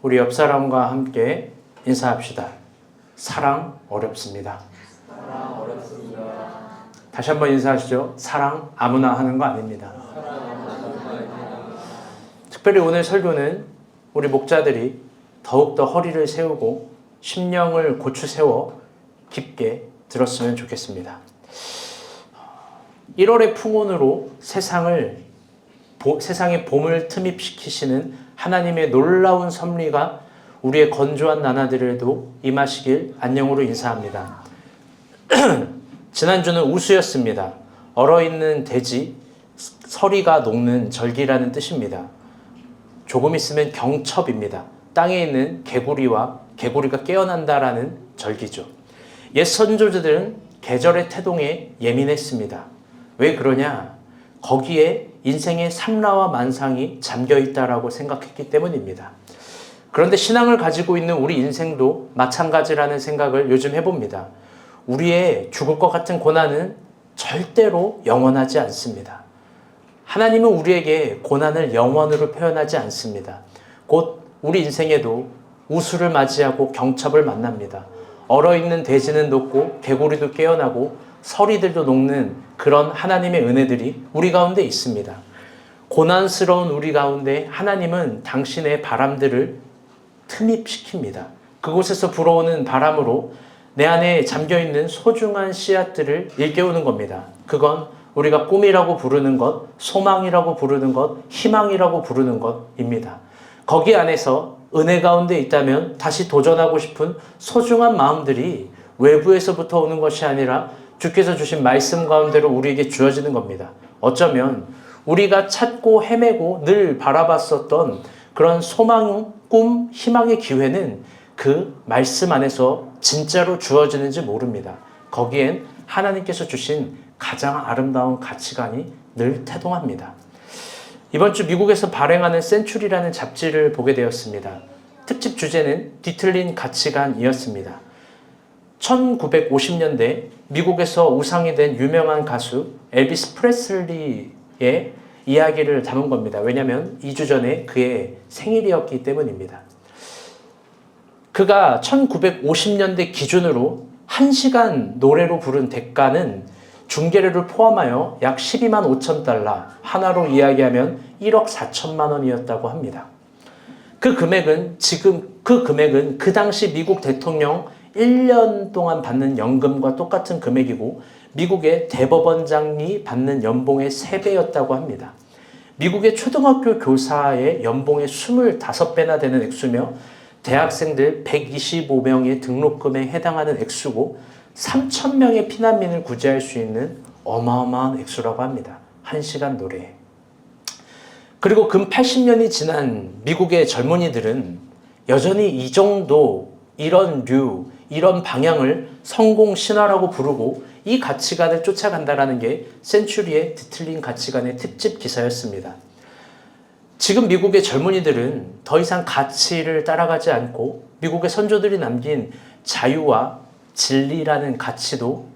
우리 옆 사람과 함께 인사합시다. 사랑 어렵습니다. 사랑 어렵습니다. 다시 한번 인사하시죠. 사랑 아무나 하는 거 아닙니다. 특별히 오늘 설교는 우리 목자들이 더욱더 허리를 세우고 심령을 고추 세워 깊게 들었으면 좋겠습니다. 1월의 풍운으로 세상에 봄을 틈입시키시는 하나님의 놀라운 섭리가 우리의 건조한 나날들에도 임하시길 안녕으로 인사합니다. 지난주는 우수였습니다. 얼어있는 돼지, 서리가 녹는 절기라는 뜻입니다. 조금 있으면 경첩입니다. 땅에 있는 개구리가 깨어난다라는 절기죠. 옛 선조들은 계절의 태동에 예민했습니다. 왜 그러냐? 거기에 인생의 삼라와 만상이 잠겨있다라고 생각했기 때문입니다. 그런데 신앙을 가지고 있는 우리 인생도 마찬가지라는 생각을 요즘 해봅니다. 우리의 죽을 것 같은 고난은 절대로 영원하지 않습니다. 하나님은 우리에게 고난을 영원으로 표현하지 않습니다. 곧 우리 인생에도 우수를 맞이하고 경첩을 만납니다. 얼어있는 돼지는 녹고 개구리도 깨어나고 서리들도 녹는 그런 하나님의 은혜들이 우리 가운데 있습니다. 고난스러운 우리 가운데 하나님은 당신의 바람들을 틈입시킵니다. 그곳에서 불어오는 바람으로 내 안에 잠겨있는 소중한 씨앗들을 일깨우는 겁니다. 그건 우리가 꿈이라고 부르는 것, 소망이라고 부르는 것, 희망이라고 부르는 것입니다. 거기 안에서 은혜 가운데 있다면 다시 도전하고 싶은 소중한 마음들이 외부에서부터 오는 것이 아니라 주께서 주신 말씀 가운데로 우리에게 주어지는 겁니다. 어쩌면 우리가 찾고 헤매고 늘 바라봤었던 그런 소망, 꿈, 희망의 기회는 그 말씀 안에서 진짜로 주어지는지 모릅니다. 거기엔 하나님께서 주신 가장 아름다운 가치관이 늘 태동합니다. 이번 주 미국에서 발행하는 센츄리라는 잡지를 보게 되었습니다. 특집 주제는 뒤틀린 가치관이었습니다. 1950년대 미국에서 우상이 된 유명한 가수 엘비스 프레슬리의 이야기를 담은 겁니다. 왜냐하면 2주 전에 그의 생일이었기 때문입니다. 그가 1950년대 기준으로 1시간 노래로 부른 대가는 중개료를 포함하여 약 12만 5천 달러, 하나로 이야기하면 1억 4천만 원이었다고 합니다. 그 금액은 그 당시 미국 대통령 1년 동안 받는 연금과 똑같은 금액이고 미국의 대법원장이 받는 연봉의 3배였다고 합니다. 미국의 초등학교 교사의 연봉의 25배나 되는 액수며 대학생들 125명의 등록금에 해당하는 액수고 3,000명의 피난민을 구제할 수 있는 어마어마한 액수라고 합니다. 1시간 노래에. 그리고 근 80년이 지난 미국의 젊은이들은 여전히 이 정도, 이런 방향을 성공 신화라고 부르고 이 가치관을 쫓아간다라는 게 센츄리의 뒤틀린 가치관의 특집 기사였습니다. 지금 미국의 젊은이들은 더 이상 가치를 따라가지 않고 미국의 선조들이 남긴 자유와 진리라는 가치도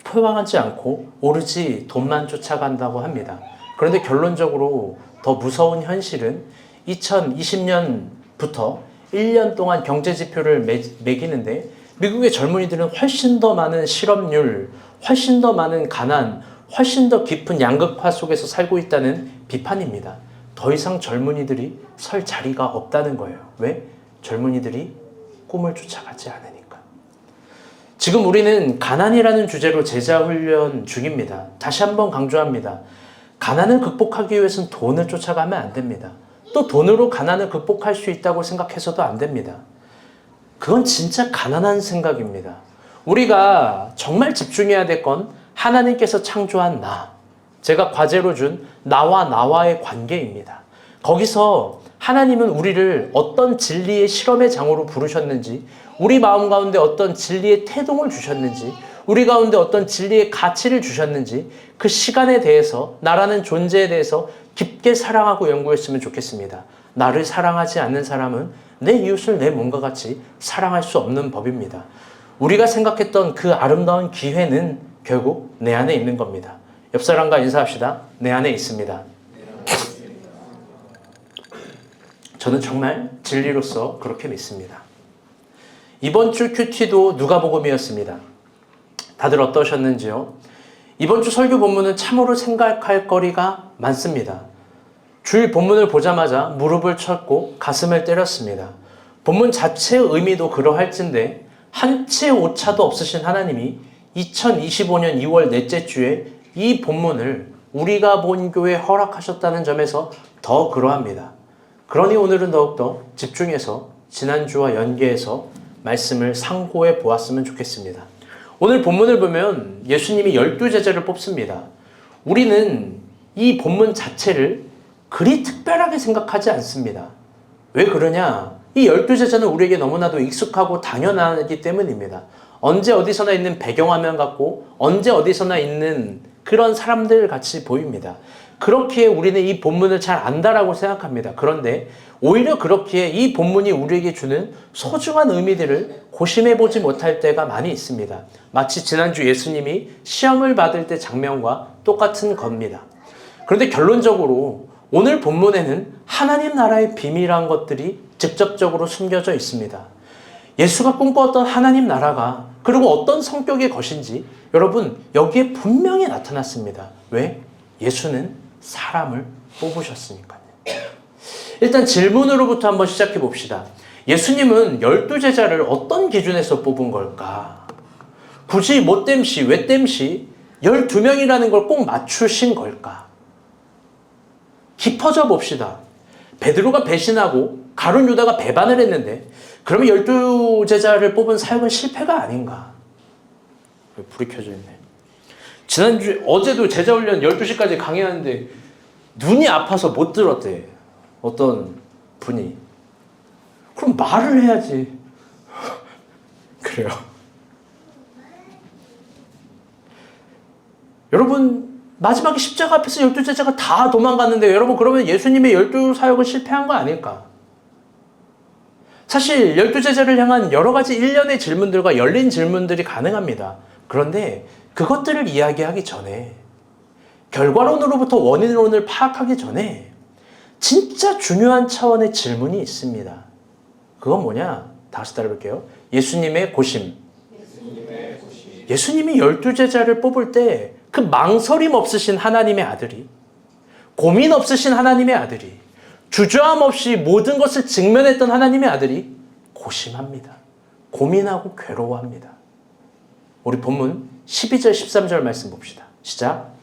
표방하지 않고 오로지 돈만 쫓아간다고 합니다. 그런데 결론적으로 더 무서운 현실은 2020년부터 1년 동안 경제 지표를 매기는데 미국의 젊은이들은 훨씬 더 많은 실업률, 훨씬 더 많은 가난, 훨씬 더 깊은 양극화 속에서 살고 있다는 비판입니다. 더 이상 젊은이들이 설 자리가 없다는 거예요. 왜? 젊은이들이 꿈을 쫓아가지 않으니까. 지금 우리는 가난이라는 주제로 제자훈련 중입니다. 다시 한번 강조합니다. 가난을 극복하기 위해서는 돈을 쫓아가면 안 됩니다. 또 돈으로 가난을 극복할 수 있다고 생각해서도 안 됩니다. 그건 진짜 가난한 생각입니다. 우리가 정말 집중해야 될 건 하나님께서 창조한 나, 제가 과제로 준 나와의 관계입니다. 거기서 하나님은 우리를 어떤 진리의 실험의 장으로 부르셨는지, 우리 마음 가운데 어떤 진리의 태동을 주셨는지, 우리 가운데 어떤 진리의 가치를 주셨는지 그 시간에 대해서, 나라는 존재에 대해서 깊게 사랑하고 연구했으면 좋겠습니다. 나를 사랑하지 않는 사람은 내 이웃을 내 몸과 같이 사랑할 수 없는 법입니다. 우리가 생각했던 그 아름다운 기회는 결국 내 안에 있는 겁니다. 옆 사람과 인사합시다. 내 안에 있습니다. 저는 정말 진리로서 그렇게 믿습니다. 이번 주 큐티도 누가복음이었습니다. 다들 어떠셨는지요? 이번 주 설교 본문은 참으로 생각할 거리가 많습니다. 주일 본문을 보자마자 무릎을 쳤고 가슴을 때렸습니다. 본문 자체의 의미도 그러할진데 한 채 오차도 없으신 하나님이 2025년 2월 넷째 주에 이 본문을 우리가 본 교회에 허락하셨다는 점에서 더 그러합니다. 그러니 오늘은 더욱더 집중해서 지난주와 연계해서 말씀을 상고해 보았으면 좋겠습니다. 오늘 본문을 보면 예수님이 12제자를 뽑습니다. 우리는 이 본문 자체를 그리 특별하게 생각하지 않습니다. 왜 그러냐? 이 12제자는 우리에게 너무나도 익숙하고 당연하기 때문입니다. 언제 어디서나 있는 배경화면 같고 언제 어디서나 있는 그런 사람들 같이 보입니다. 그렇기에 우리는 이 본문을 잘 안다라고 생각합니다. 그런데 오히려 그렇기에 이 본문이 우리에게 주는 소중한 의미들을 고심해보지 못할 때가 많이 있습니다. 마치 지난주 예수님이 시험을 받을 때 장면과 똑같은 겁니다. 그런데 결론적으로 오늘 본문에는 하나님 나라의 비밀한 것들이 직접적으로 숨겨져 있습니다. 예수가 꿈꿔왔던 하나님 나라가 그리고 어떤 성격의 것인지 여러분 여기에 분명히 나타났습니다. 왜? 예수는 사람을 뽑으셨으니까요. 일단 질문으로부터 한번 시작해 봅시다. 예수님은 12제자를 어떤 기준에서 뽑은 걸까? 굳이 뭐 땜시 왜 땜시 12명이라는 걸 꼭 맞추신 걸까? 깊어져 봅시다. 베드로가 배신하고 가룟 유다가 배반을 했는데 그러면 12제자를 뽑은 사역은 실패가 아닌가? 불이 켜져 있네. 지난주 어제도 제자훈련 12시까지 강의하는데 눈이 아파서 못 들었대. 어떤 분이. 그럼 말을 해야지. 그래요. 여러분 마지막에 십자가 앞에서 12제자가 다 도망갔는데 여러분 그러면 예수님의 12사역은 실패한 거 아닐까? 사실 12제자를 향한 여러 가지 일련의 질문들과 열린 질문들이 가능합니다. 그런데 그것들을 이야기하기 전에 결과론으로부터 원인론을 파악하기 전에 진짜 중요한 차원의 질문이 있습니다. 그건 뭐냐? 다시 따라볼게요. 예수님의 고심. 예수님이 12제자를 뽑을 때 그 망설임 없으신 하나님의 아들이, 고민 없으신 하나님의 아들이, 주저함 없이 모든 것을 직면했던 하나님의 아들이 고심합니다. 고민하고 괴로워합니다. 우리 본문 12절 13절 말씀 봅시다. 시작.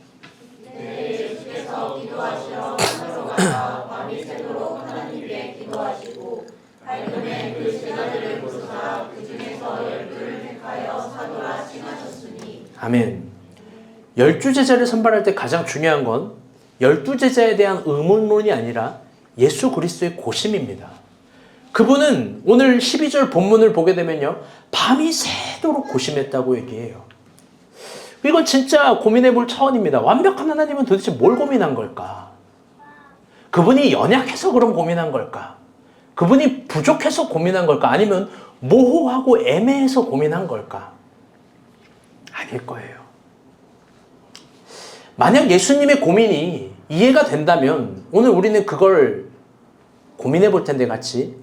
예수께서 기도하시어 산으로 가사 밤이 새도록 하나님께 기도하시고 밝음에 그 제자들을 부르사 그 중에서 12를 택하여 사도라 칭하셨으니. 아멘. 12제자를 선발할 때 가장 중요한 건 12제자에 대한 의문론이 아니라 예수 그리스도의 고심입니다. 그분은 오늘 12절 본문을 보게 되면요. 밤이 새도록 고심했다고 얘기해요. 이건 진짜 고민해 볼 차원입니다. 완벽한 하나님은 도대체 뭘 고민한 걸까? 그분이 연약해서 그런 고민한 걸까? 그분이 부족해서 고민한 걸까? 아니면 모호하고 애매해서 고민한 걸까? 아닐 거예요. 만약 예수님의 고민이 이해가 된다면 오늘 우리는 그걸 고민해 볼 텐데 같이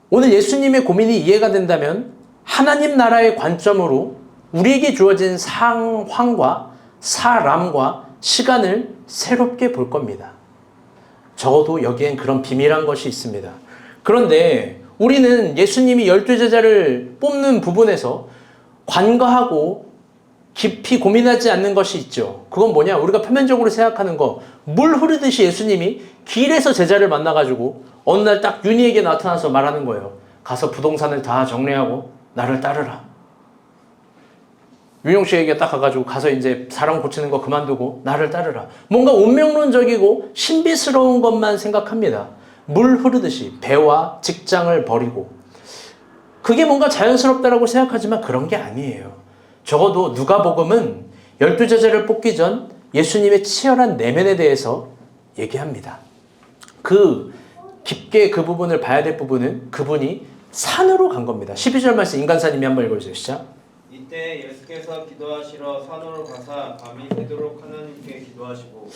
오늘 예수님의 고민이 이해가 된다면 하나님 나라의 관점으로 우리에게 주어진 상황과 사람과 시간을 새롭게 볼 겁니다. 적어도 여기엔 그런 비밀한 것이 있습니다. 그런데 우리는 예수님이 12제자를 뽑는 부분에서 관과하고 깊이 고민하지 않는 것이 있죠. 그건 뭐냐? 우리가 표면적으로 생각하는 거. 물 흐르듯이 예수님이 길에서 제자를 만나가지고 어느 날 딱 윤희에게 나타나서 말하는 거예요. 가서 부동산을 다 정리하고 나를 따르라. 윤용 씨에게 딱 가가지고 가서 이제 사람 고치는 거 그만두고 나를 따르라. 뭔가 운명론적이고 신비스러운 것만 생각합니다. 물 흐르듯이 배와 직장을 버리고. 그게 뭔가 자연스럽다라고 생각하지만 그런 게 아니에요. 적어도 누가복음은 12제자를 뽑기 전 예수님의 치열한 내면에 대해서 얘기합니다. 깊게 그 부분을 봐야 될 부분은 그분이 산으로 간 겁니다. 12절 말씀 인간사님이 한번 읽어주세요. 시작. 이때 예수께서 기도하시러 산으로 가사 밤이 새도록 하나님께 기도하시고.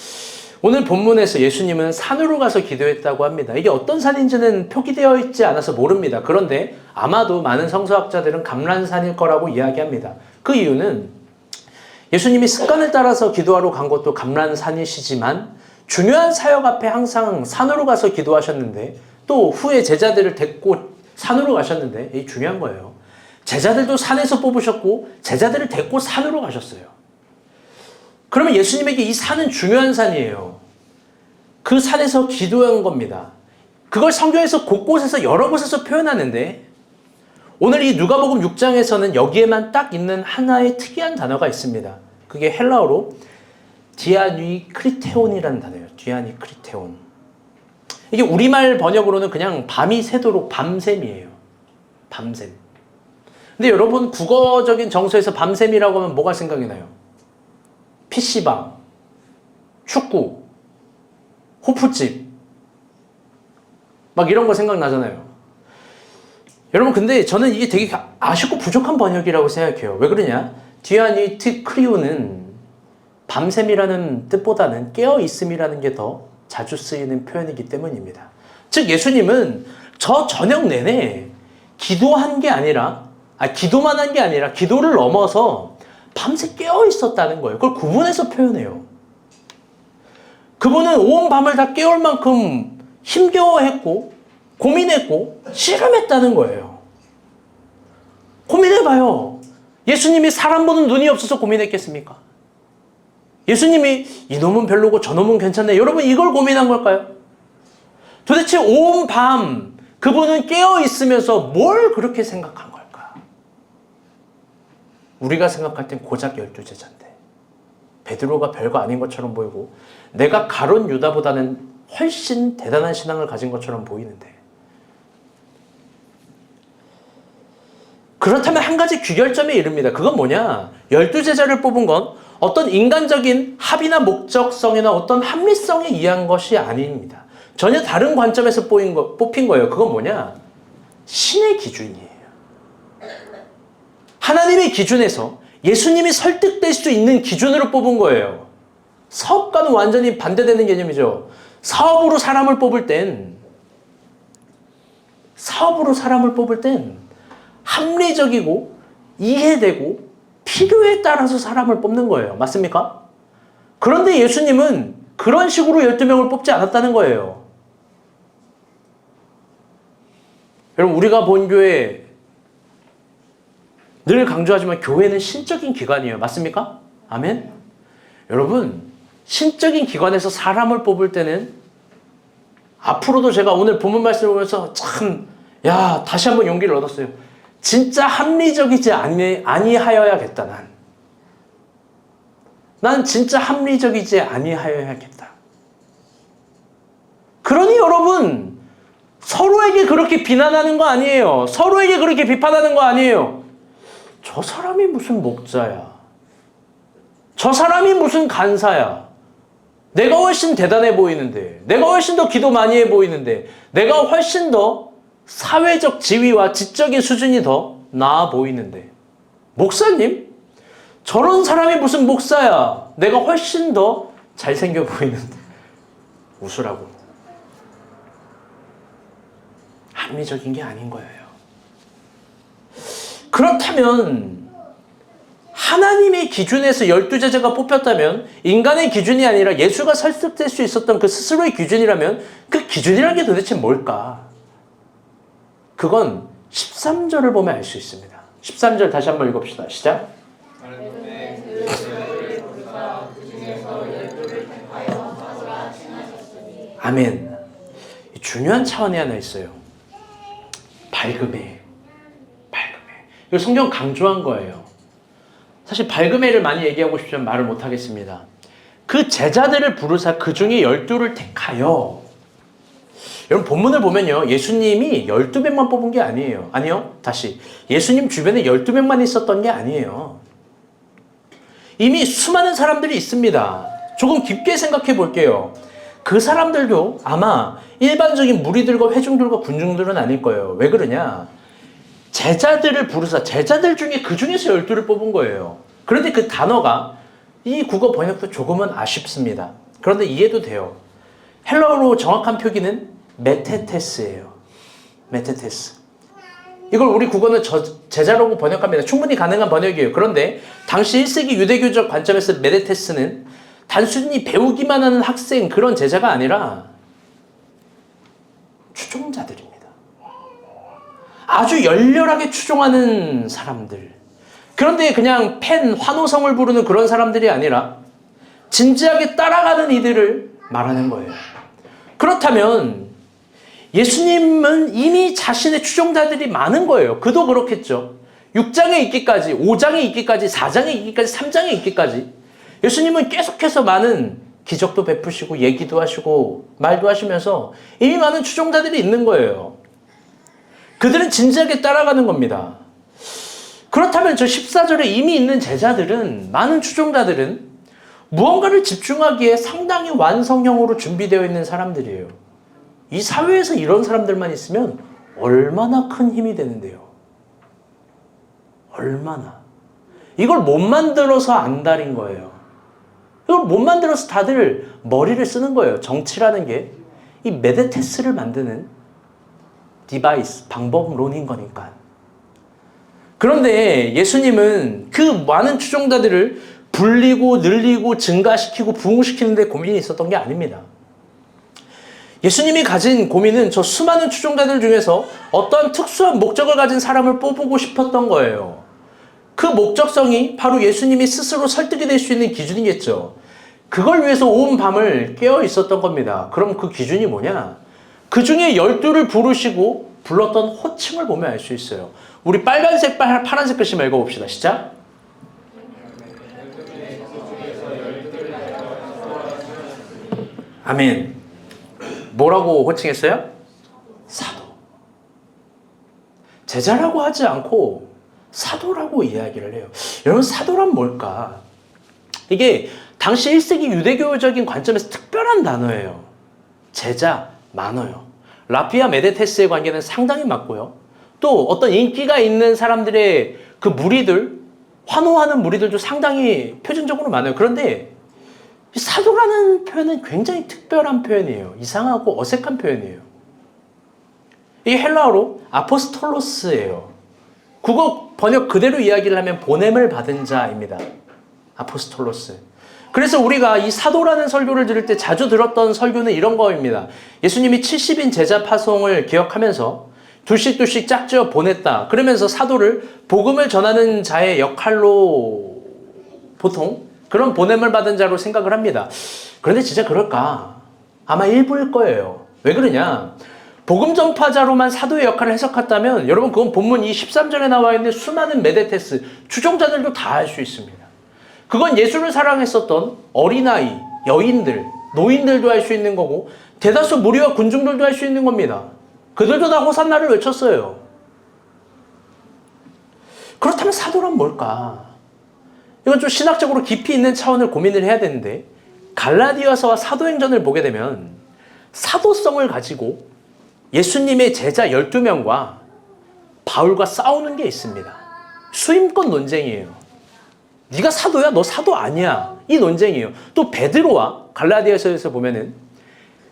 오늘 본문에서 예수님은 산으로 가서 기도했다고 합니다. 이게 어떤 산인지는 표기되어 있지 않아서 모릅니다. 그런데 아마도 많은 성서학자들은 감람산일 거라고 이야기합니다. 그 이유는 예수님이 습관을 따라서 기도하러 간 것도 감람산이시지만 중요한 사역 앞에 항상 산으로 가서 기도하셨는데 또 후에 제자들을 데리고 산으로 가셨는데 이게 중요한 거예요. 제자들도 산에서 뽑으셨고 제자들을 데리고 산으로 가셨어요. 그러면 예수님에게 이 산은 중요한 산이에요. 그 산에서 기도한 겁니다. 그걸 성경에서 곳곳에서 여러 곳에서 표현하는데 오늘 이 누가복음 6장에서는 여기에만 딱 있는 하나의 특이한 단어가 있습니다. 그게 헬라어로 디아니크리테온이라는 단어예요. 디아니크리테온. 이게 우리말 번역으로는 그냥 밤이 새도록 밤샘이에요. 밤샘. 근데 여러분 국어적인 정서에서 밤샘이라고 하면 뭐가 생각이 나요? PC방, 축구, 호프집 막 이런 거 생각나잖아요. 여러분 근데 저는 이게 되게 아쉽고 부족한 번역이라고 생각해요. 왜 그러냐? 디아니트크리오는 밤샘이라는 뜻보다는 깨어있음이라는 게 더 자주 쓰이는 표현이기 때문입니다. 즉 예수님은 저 저녁 내내 기도한 게 아니라 기도만 한 게 아니라 기도를 넘어서 밤새 깨어있었다는 거예요. 그걸 구분해서 표현해요. 그분은 온 밤을 다 깨울 만큼 힘겨워했고 고민했고 씨름했다는 거예요. 고민해봐요. 예수님이 사람 보는 눈이 없어서 고민했겠습니까? 예수님이 이놈은 별로고 저놈은 괜찮네. 여러분 이걸 고민한 걸까요? 도대체 온 밤 그분은 깨어있으면서 뭘 그렇게 생각한 걸까? 우리가 생각할 땐 고작 12제자인데 베드로가 별거 아닌 것처럼 보이고 내가 가룟 유다보다는 훨씬 대단한 신앙을 가진 것처럼 보이는데 그렇다면 한 가지 귀결점에 이릅니다. 그건 뭐냐? 12제자를 뽑은 건 어떤 인간적인 합의나 목적성이나 어떤 합리성에 의한 것이 아닙니다. 전혀 다른 관점에서 뽑힌 거예요. 그건 뭐냐? 신의 기준이에요. 하나님의 기준에서 예수님이 설득될 수 있는 기준으로 뽑은 거예요. 사업과는 완전히 반대되는 개념이죠. 사업으로 사람을 뽑을 땐 합리적이고 이해되고 필요에 따라서 사람을 뽑는 거예요. 맞습니까? 그런데 예수님은 그런 식으로 12명을 뽑지 않았다는 거예요. 여러분 우리가 본 교회 늘 강조하지만 교회는 신적인 기관이에요. 맞습니까? 아멘? 여러분 신적인 기관에서 사람을 뽑을 때는 앞으로도 제가 오늘 본문 말씀을 보면서 다시 한번 용기를 얻었어요. 진짜 합리적이지 아니하여야겠다. 난 진짜 합리적이지 아니하여야겠다. 그러니 여러분 서로에게 그렇게 비난하는 거 아니에요. 서로에게 그렇게 비판하는 거 아니에요. 저 사람이 무슨 목자야. 저 사람이 무슨 간사야. 내가 훨씬 대단해 보이는데, 내가 훨씬 더 기도 많이 해 보이는데, 내가 훨씬 더 사회적 지위와 지적인 수준이 더 나아 보이는데, 목사님? 저런 사람이 무슨 목사야. 내가 훨씬 더 잘생겨 보이는데. 웃으라고. 합리적인 게 아닌 거예요. 그렇다면 하나님의 기준에서 12제자가 뽑혔다면 인간의 기준이 아니라 예수가 설득될 수 있었던 그 스스로의 기준이라면 그 기준이라는 게 도대체 뭘까? 그건 13절을 보면 알 수 있습니다. 13절 다시 한번 읽읍시다. 시작. 아멘. 중요한 차원이 하나 있어요. 밝음에. 이거 성경 강조한 거예요. 사실 밝음에를 많이 얘기하고 싶지만 말을 못하겠습니다. 그 제자들을 부르사 그 중에 12를 택하여. 여러분 본문을 보면요. 예수님이 12명만 뽑은 게 아니에요. 아니요. 다시. 예수님 주변에 12명만 있었던 게 아니에요. 이미 수많은 사람들이 있습니다. 조금 깊게 생각해 볼게요. 그 사람들도 아마 일반적인 무리들과 회중들과 군중들은 아닐 거예요. 왜 그러냐? 제자들을 부르사 제자들 중에 그 중에서 12를 뽑은 거예요. 그런데 그 단어가 이 국어 번역도 조금은 아쉽습니다. 그런데 이해도 돼요. 헬라어로 정확한 표기는 메테테스예요. 메테테스. 이걸 우리 국어는 제자라고 번역합니다. 충분히 가능한 번역이에요. 그런데 당시 1세기 유대교적 관점에서 메테테스는 단순히 배우기만 하는 학생, 그런 제자가 아니라 추종자들입니다. 아주 열렬하게 추종하는 사람들. 그런데 그냥 환호성을 부르는 그런 사람들이 아니라 진지하게 따라가는 이들을 말하는 거예요. 그렇다면 예수님은 이미 자신의 추종자들이 많은 거예요. 그도 그렇겠죠. 6장에 있기까지, 5장에 있기까지, 4장에 있기까지, 3장에 있기까지 예수님은 계속해서 많은 기적도 베푸시고 얘기도 하시고 말도 하시면서 이미 많은 추종자들이 있는 거예요. 그들은 진지하게 따라가는 겁니다. 그렇다면 저 14절에 이미 있는 제자들은, 많은 추종자들은 무언가를 집중하기에 상당히 완성형으로 준비되어 있는 사람들이에요. 이 사회에서 이런 사람들만 있으면 얼마나 큰 힘이 되는데요. 얼마나. 이걸 못 만들어서 안달인 거예요. 이걸 못 만들어서 다들 머리를 쓰는 거예요. 정치라는 게 이 메데테스를 만드는 디바이스, 방법론인 거니까. 그런데 예수님은 그 많은 추종자들을 불리고 늘리고 증가시키고 부흥시키는 데 고민이 있었던 게 아닙니다. 예수님이 가진 고민은 저 수많은 추종자들 중에서 어떠한 특수한 목적을 가진 사람을 뽑고 싶었던 거예요. 그 목적성이 바로 예수님이 스스로 설득이 될 수 있는 기준이겠죠. 그걸 위해서 온 밤을 깨어 있었던 겁니다. 그럼 그 기준이 뭐냐? 그 중에 12를 부르시고 불렀던 호칭을 보면 알 수 있어요. 우리 빨간색, 파란색 글씨만 읽어봅시다. 시작. 아멘. 뭐라고 호칭했어요? 사도. 제자라고 하지 않고 사도라고 이야기를 해요. 여러분, 사도란 뭘까? 이게 당시 1세기 유대교적인 관점에서 특별한 단어예요. 제자, 많아요. 라피아 메데테스의 관계는 상당히 맞고요. 또 어떤 인기가 있는 사람들의 그 무리들, 환호하는 무리들도 상당히 표준적으로 많아요. 그런데 사도라는 표현은 굉장히 특별한 표현이에요. 이상하고 어색한 표현이에요. 이게 헬라어로 아포스톨로스예요. 국어 번역 그대로 이야기를 하면 보냄을 받은 자입니다. 아포스톨로스. 그래서 우리가 이 사도라는 설교를 들을 때 자주 들었던 설교는 이런 거입니다. 예수님이 70인 제자 파송을 기억하면서 둘씩 짝지어 보냈다. 그러면서 사도를 복음을 전하는 자의 역할로 보통 그런 보냄을 받은 자로 생각을 합니다. 그런데 진짜 그럴까? 아마 일부일 거예요. 왜 그러냐? 복음 전파자로만 사도의 역할을 해석했다면 여러분, 그건 본문 이 13절에 나와 있는 수많은 메데테스, 추종자들도 다 할 수 있습니다. 그건 예수를 사랑했었던 어린아이, 여인들, 노인들도 할 수 있는 거고 대다수 무리와 군중들도 할 수 있는 겁니다. 그들도 다 호산나를 외쳤어요. 그렇다면 사도란 뭘까? 이건 좀 신학적으로 깊이 있는 차원을 고민을 해야 되는데, 갈라디아서와 사도행전을 보게 되면 사도성을 가지고 예수님의 제자 12명과 바울과 싸우는 게 있습니다. 수임권 논쟁이에요. 네가 사도야? 너 사도 아니야. 이 논쟁이에요. 또 베드로와 갈라디아서에서 보면은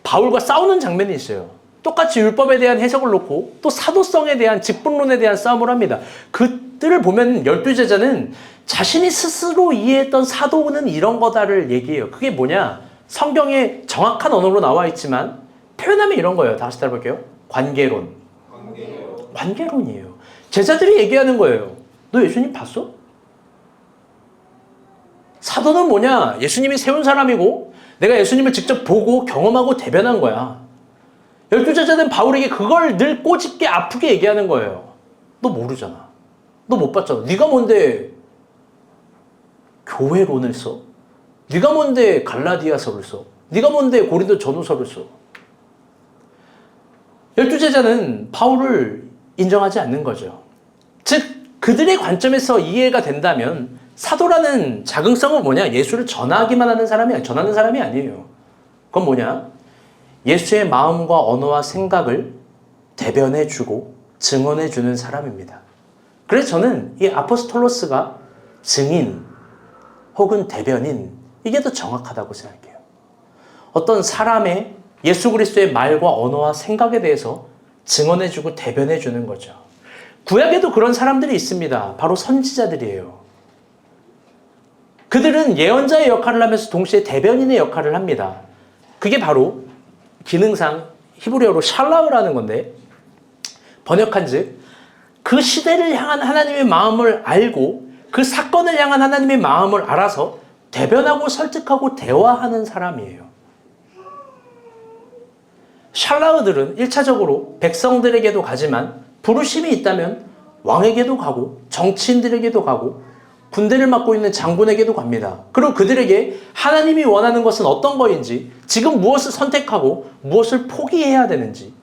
바울과 싸우는 장면이 있어요. 똑같이 율법에 대한 해석을 놓고 또 사도성에 대한 직분론에 대한 싸움을 합니다. 그들을 보면 12제자는 자신이 스스로 이해했던 사도는 이런 거다를 얘기해요. 그게 뭐냐? 성경에 정확한 언어로 나와 있지만 표현하면 이런 거예요. 다시 따라볼게요. 관계론. 관계론이에요. 제자들이 얘기하는 거예요. 너 예수님 봤어? 사도는 뭐냐? 예수님이 세운 사람이고 내가 예수님을 직접 보고 경험하고 대변한 거야. 12제자는 바울에게 그걸 늘 꼬집게 아프게 얘기하는 거예요. 너 모르잖아. 너 못 봤잖아. 네가 뭔데 교회론을 써? 네가 뭔데 갈라디아서를 써? 네가 뭔데 고린도 전후서를 써? 12제자는 바울을 인정하지 않는 거죠. 즉 그들의 관점에서 이해가 된다면 사도라는 자긍성은 뭐냐? 예수를 전하기만 하는 사람이 아니에요. 전하는 사람이 아니에요. 그건 뭐냐? 예수의 마음과 언어와 생각을 대변해주고 증언해주는 사람입니다. 그래서 저는 이 아포스톨로스가 증인 혹은 대변인, 이게 더 정확하다고 생각해요. 어떤 사람의 예수 그리스도의 말과 언어와 생각에 대해서 증언해주고 대변해주는 거죠. 구약에도 그런 사람들이 있습니다. 바로 선지자들이에요. 그들은 예언자의 역할을 하면서 동시에 대변인의 역할을 합니다. 그게 바로 기능상 히브리어로 샬라우라는 건데, 번역한즉 그 시대를 향한 하나님의 마음을 알고 그 사건을 향한 하나님의 마음을 알아서 대변하고 설득하고 대화하는 사람이에요. 샬라우들은 1차적으로 백성들에게도 가지만 부르심이 있다면 왕에게도 가고 정치인들에게도 가고 군대를 맡고 있는 장군에게도 갑니다. 그리고 그들에게 하나님이 원하는 것은 어떤 거인지, 지금 무엇을 선택하고 무엇을 포기해야 되는지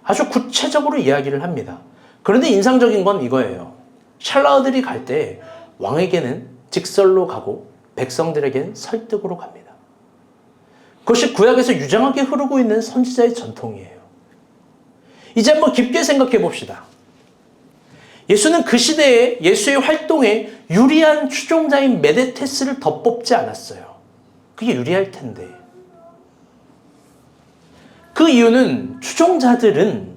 아주 구체적으로 이야기를 합니다. 그런데 인상적인 건 이거예요. 샬라우들이 갈 때 왕에게는 직설로 가고 백성들에게는 설득으로 갑니다. 그것이 구약에서 유정하게 흐르고 있는 선지자의 전통이에요. 이제 한번 깊게 생각해 봅시다. 예수는 그 시대에 예수의 활동에 유리한 추종자인 메데테스를 더 뽑지 않았어요. 그게 유리할 텐데. 그 이유는 추종자들은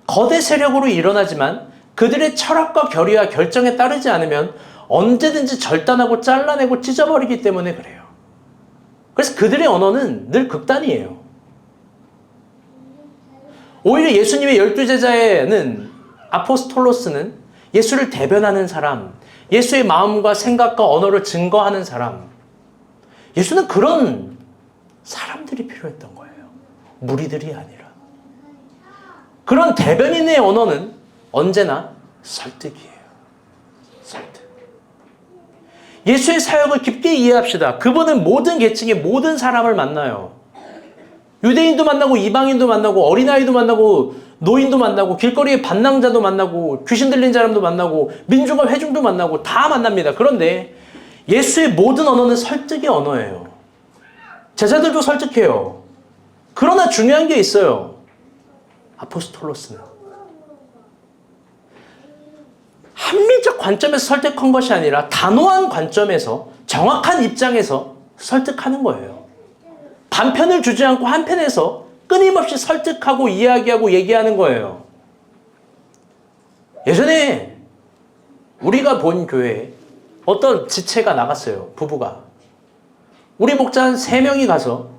거대 세력으로 일어나지만 그들의 철학과 결의와 결정에 따르지 않으면 언제든지 절단하고 잘라내고 찢어버리기 때문에 그래요. 그래서 그들의 언어는 늘 극단이에요. 오히려 예수님의 12제자에는 아포스톨로스는 예수를 대변하는 사람, 예수의 마음과 생각과 언어를 증거하는 사람, 예수는 그런 사람들이 필요했던 거예요. 무리들이 아니라. 그런 대변인의 언어는 언제나 설득이에요. 설득. 예수의 사역을 깊게 이해합시다. 그분은 모든 계층의 모든 사람을 만나요. 유대인도 만나고 이방인도 만나고 어린아이도 만나고 노인도 만나고 길거리의 반낭자도 만나고 귀신 들린 사람도 만나고 민중과 회중도 만나고 다 만납니다. 그런데 예수의 모든 언어는 설득의 언어예요. 제자들도 설득해요. 그러나 중요한 게 있어요. 아포스톨로스는 합리적 관점에서 설득한 것이 아니라 단호한 관점에서 정확한 입장에서 설득하는 거예요. 반편을 주지 않고 한편에서 끊임없이 설득하고 이야기하고 얘기하는 거예요. 예전에 우리가 본 교회에 어떤 지체가 나갔어요. 부부가. 우리 목자 한 3명이 가서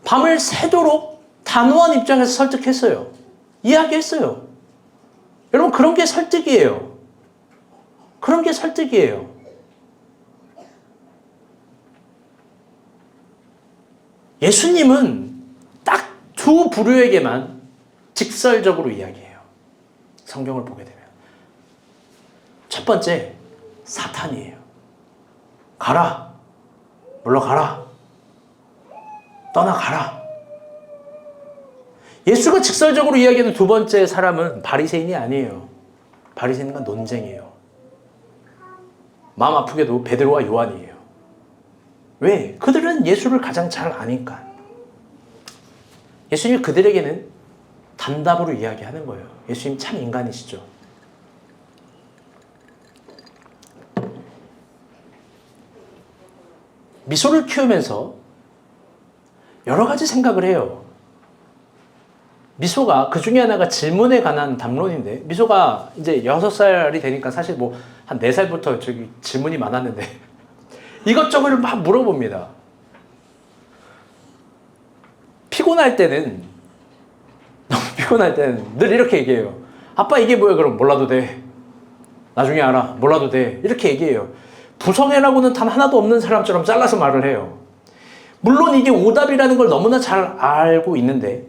밤을 새도록 단호한 입장에서 설득했어요. 이야기했어요. 여러분, 그런 게 설득이에요. 그런 게 설득이에요. 예수님은 딱 2 부류에게만 직설적으로 이야기해요. 성경을 보게 되면. 첫 번째, 사탄이에요. 가라. 물러가라. 떠나가라. 예수가 직설적으로 이야기하는 2번째 사람은 바리새인이 아니에요. 바리새인과 논쟁이에요. 마음 아프게도 베드로와 요한이에요. 왜? 그들은 예수를 가장 잘 아니까. 예수님이 그들에게는 단답으로 이야기하는 거예요. 예수님 참 인간이시죠. 미소를 키우면서 여러 가지 생각을 해요. 미소가 그 중에 하나가 질문에 관한 담론인데, 미소가 이제 6살이 되니까 사실 뭐 한 4살부터 저기 질문이 많았는데 이것저것을 막 물어봅니다. 피곤할 때는 너무 피곤할 때는 늘 이렇게 얘기해요. 아빠 이게 뭐야? 그럼 몰라도 돼. 나중에 알아. 몰라도 돼. 이렇게 얘기해요. 부성애라고는 단 하나도 없는 사람처럼 잘라서 말을 해요. 물론 이게 오답이라는 걸 너무나 잘 알고 있는데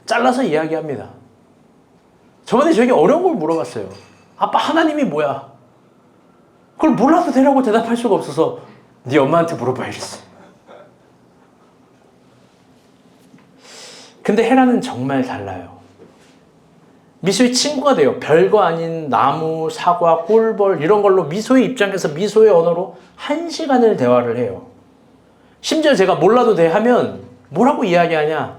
잘라서 이야기합니다. 저번에 저에게 어려운 걸 물어봤어요. 아빠 하나님이 뭐야? 그걸 몰라도 되라고 대답할 수가 없어서 네 엄마한테 물어봐 이랬어요. 근데 헤라는 정말 달라요. 미소의 친구가 돼요. 별거 아닌 나무, 사과, 꿀벌 이런 걸로 미소의 입장에서 미소의 언어로 1시간을 대화를 해요. 심지어 제가 몰라도 돼 하면 뭐라고 이야기하냐?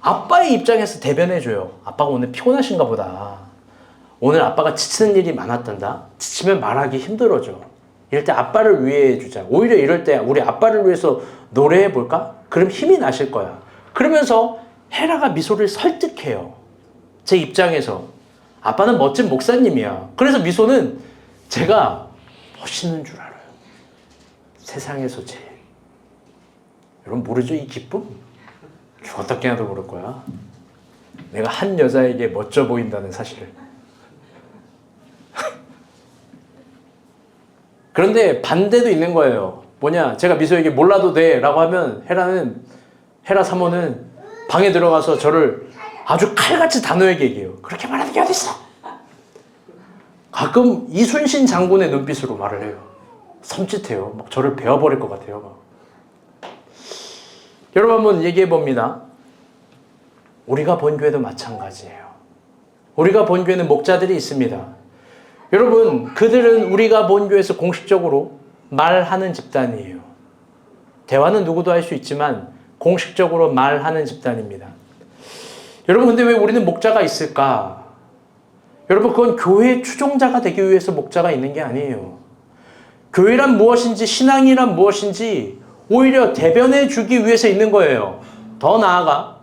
아빠의 입장에서 대변해줘요. 아빠가 오늘 피곤하신가 보다. 오늘 아빠가 지치는 일이 많았단다. 지치면 말하기 힘들어져. 이럴 때 아빠를 위해 주자. 오히려 이럴 때 우리 아빠를 위해서 노래해볼까? 그럼 힘이 나실 거야. 그러면서 헤라가 미소를 설득해요. 제 입장에서. 아빠는 멋진 목사님이야. 그래서 미소는 제가 멋있는 줄 알아요. 세상에서 제일. 여러분 모르죠? 이 기쁨? 죽었다 깨나도 모를 거야. 내가 한 여자에게 멋져 보인다는 사실을. 그런데 반대도 있는 거예요. 뭐냐? 제가 미소에게 몰라도 돼 라고 하면 헤라 사모는 방에 들어가서 저를 아주 칼같이 단호하게 얘기해요. 그렇게 말하는 게 어딨어? 가끔 이순신 장군의 눈빛으로 말을 해요. 섬찟해요. 막 저를 베어버릴 것 같아요. 막. 여러분 한번 얘기해 봅니다. 우리가 본 교회도 마찬가지예요. 우리가 본 교회는 목자들이 있습니다. 여러분, 그들은 우리가 본 교회에서 공식적으로 말하는 집단이에요. 대화는 누구도 할 수 있지만 공식적으로 말하는 집단입니다. 여러분, 근데 왜 우리는 목자가 있을까? 여러분, 그건 교회의 추종자가 되기 위해서 목자가 있는 게 아니에요. 교회란 무엇인지, 신앙이란 무엇인지 오히려 대변해 주기 위해서 있는 거예요. 더 나아가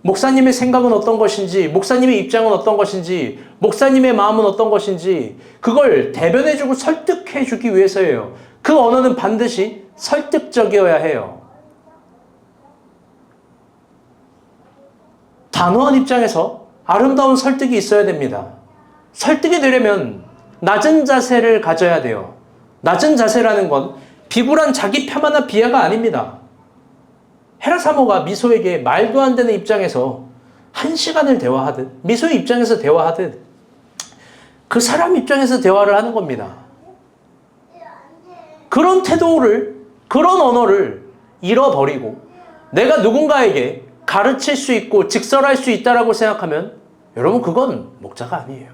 목사님의 생각은 어떤 것인지, 목사님의 입장은 어떤 것인지, 목사님의 마음은 어떤 것인지 그걸 대변해 주고 설득해 주기 위해서예요. 그 언어는 반드시 설득적이어야 해요. 단호한 입장에서 아름다운 설득이 있어야 됩니다. 설득이 되려면 낮은 자세를 가져야 돼요. 낮은 자세라는 건 비굴한 자기 폄하나 비하가 아닙니다. 헤라 사모가 미소에게 말도 안 되는 입장에서 1시간을 대화하듯, 미소의 입장에서 대화하듯 그 사람 입장에서 대화를 하는 겁니다. 그런 태도를, 그런 언어를 잃어버리고 내가 누군가에게 가르칠 수 있고 직설할 수 있다라고 생각하면 여러분 그건 목자가 아니에요.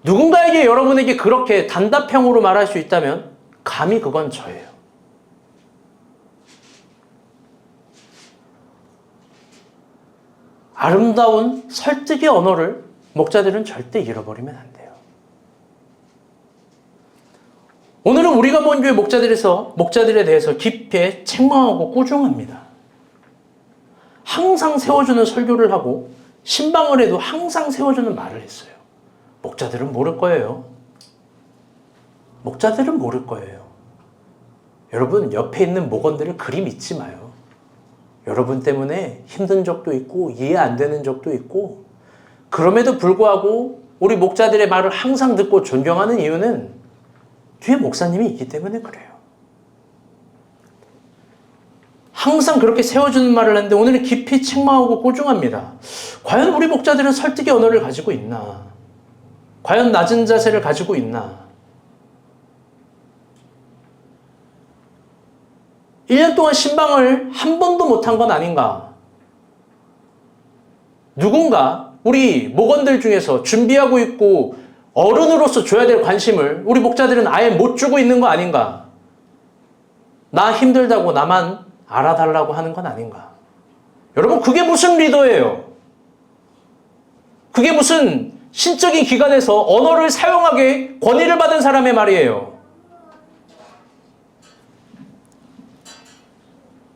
누군가에게 여러분에게 그렇게 단답형으로 말할 수 있다면 감히 그건 저예요. 아름다운 설득의 언어를 목자들은 절대 잃어버리면 안 돼요. 오늘은 우리가 본 교회 목자들에 대해서 깊이 책망하고 꾸중합니다. 항상 세워주는 설교를 하고 신방을 해도 항상 세워주는 말을 했어요. 목자들은 모를 거예요. 목자들은 모를 거예요. 여러분 옆에 있는 목원들을 그리 믿지 마요. 여러분 때문에 힘든 적도 있고 이해 안 되는 적도 있고 그럼에도 불구하고 우리 목자들의 말을 항상 듣고 존경하는 이유는 뒤에 목사님이 있기 때문에 그래요. 항상 그렇게 세워주는 말을 하는데 오늘은 깊이 책망하고 꾸중합니다. 과연 우리 목자들은 설득의 언어를 가지고 있나? 과연 낮은 자세를 가지고 있나? 1년 동안 신방을 한 번도 못한 건 아닌가? 누군가 우리 목원들 중에서 준비하고 있고 어른으로서 줘야 될 관심을 우리 목자들은 아예 못 주고 있는 거 아닌가? 나 힘들다고 나만 알아달라고 하는 건 아닌가? 여러분 그게 무슨 리더예요? 그게 무슨 신적인 기관에서 언어를 사용하게 권위를 받은 사람의 말이에요.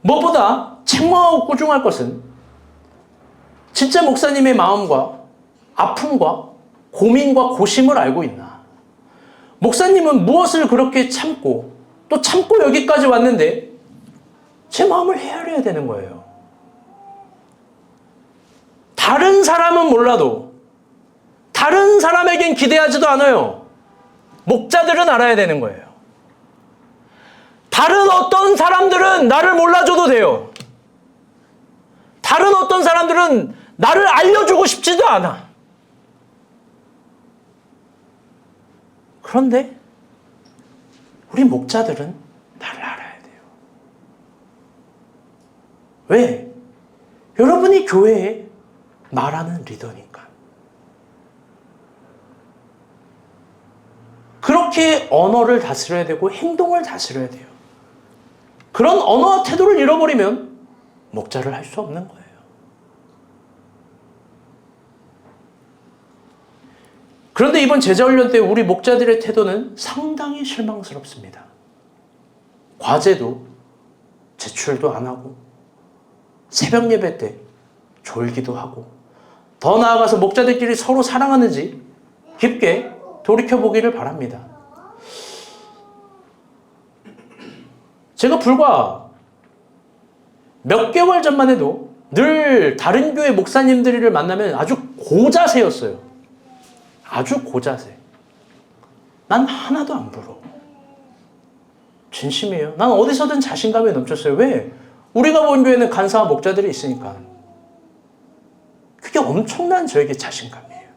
무엇보다 책망하고 꾸중할 것은 진짜 목사님의 마음과 아픔과 고민과 고심을 알고 있나? 목사님은 무엇을 그렇게 참고 또 참고 여기까지 왔는데 제 마음을 헤아려야 되는 거예요. 다른 사람은 몰라도 다른 사람에겐 기대하지도 않아요. 목자들은 알아야 되는 거예요. 다른 어떤 사람들은 나를 몰라줘도 돼요. 다른 어떤 사람들은 나를 알려주고 싶지도 않아. 그런데 우리 목자들은 나를 알아야 돼요. 왜? 여러분이 교회에 말하는 리더니까. 그렇게 언어를 다스려야 되고 행동을 다스려야 돼요. 그런 언어와 태도를 잃어버리면 목자를 할 수 없는 거예요. 그런데 이번 제자훈련 때 우리 목자들의 태도는 상당히 실망스럽습니다. 과제도 제출도 안 하고 새벽 예배 때 졸기도 하고, 더 나아가서 목자들끼리 서로 사랑하는지 깊게 돌이켜보기를 바랍니다. 제가 불과 몇 개월 전만 해도 늘 다른 교회 목사님들을 만나면 아주 고자세였어요. 아주 고자세. 난 하나도 안 부러워. 진심이에요. 난 어디서든 자신감이 넘쳤어요. 왜? 우리가 본 교회는 간사와 목자들이 있으니까. 그게 엄청난 저에게 자신감이에요.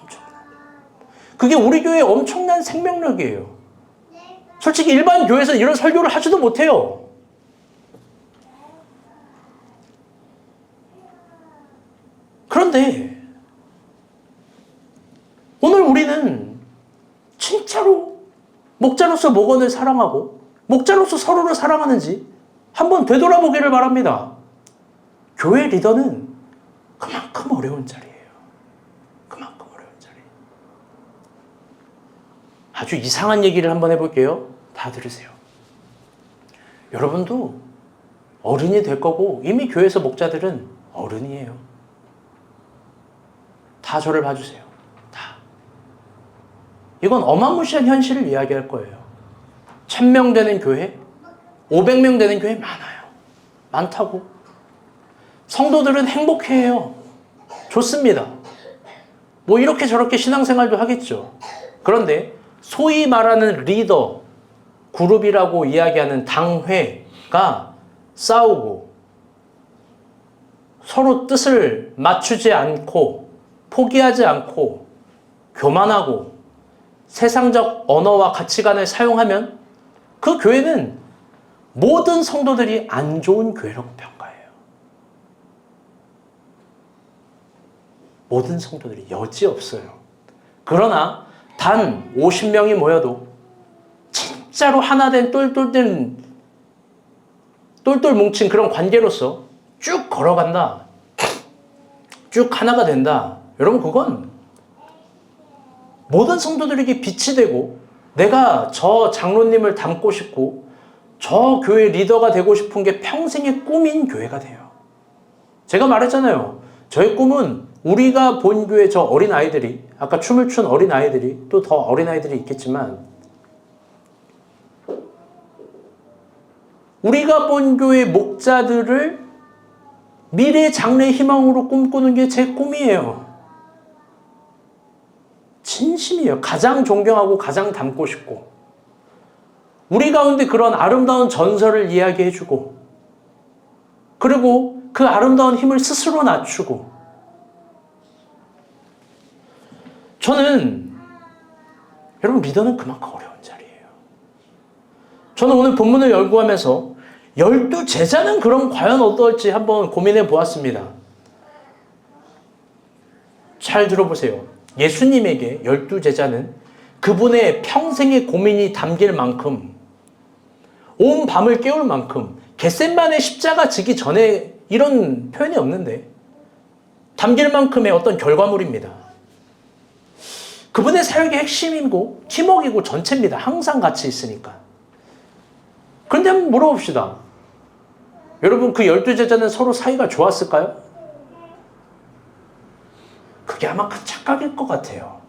엄청난. 그게 우리 교회의 엄청난 생명력이에요. 솔직히 일반 교회에서 이런 설교를 하지도 못해요. 그런데 오늘 우리는 진짜로 목자로서 목원을 사랑하고 목자로서 서로를 사랑하는지 한번 되돌아보기를 바랍니다. 교회 리더는 그만큼 어려운 자리예요. 그만큼 어려운 자리. 아주 이상한 얘기를 한번 해볼게요. 다 들으세요. 여러분도 어른이 될 거고 이미 교회에서 목자들은 어른이에요. 다 저를 봐주세요. 다. 이건 어마무시한 현실을 이야기할 거예요. 1000명 되는 교회, 500명 되는 교회 많아요. 많다고. 성도들은 행복해해요. 좋습니다. 뭐 이렇게 저렇게 신앙생활도 하겠죠. 그런데 소위 말하는 리더, 그룹이라고 이야기하는 당회가 싸우고 서로 뜻을 맞추지 않고 포기하지 않고 교만하고 세상적 언어와 가치관을 사용하면 그 교회는 모든 성도들이 안 좋은 교회라고 평가해요. 모든 성도들이 여지없어요. 그러나 단 50명이 모여도 진짜로 하나 된 똘똘 뭉친 그런 관계로서 쭉 걸어간다. 쭉 하나가 된다. 여러분 그건 모든 성도들에게 빛이 되고 내가 저 장로님을 닮고 싶고 저 교회 리더가 되고 싶은 게 평생의 꿈인 교회가 돼요. 제가 말했잖아요. 저의 꿈은 우리가 본 교회 저 어린아이들이 아까 춤을 춘 어린아이들이 또 더 어린아이들이 있겠지만 우리가 본 교회 목자들을 미래 장래의 희망으로 꿈꾸는 게 제 꿈이에요. 진심이에요. 가장 존경하고 가장 닮고 싶고 우리 가운데 그런 아름다운 전설을 이야기해주고 그리고 그 아름다운 힘을 스스로 낮추고 저는 여러분 리더는 그만큼 어려운 자리예요. 저는 오늘 본문을 열거하면서 12제자는 그럼 과연 어떨지 한번 고민해 보았습니다. 잘 들어보세요. 예수님에게 12제자는 그분의 평생의 고민이 담길 만큼 온 밤을 깨울 만큼 겟셋만의 십자가 지기 전에 이런 표현이 없는데 담길 만큼의 어떤 결과물입니다. 그분의 사역의 핵심이고 팀워크이고 전체입니다. 항상 같이 있으니까. 그런데 한번 물어봅시다. 여러분 그 12제자는 서로 사이가 좋았을까요? 그게 아마 큰 착각일 것 같아요.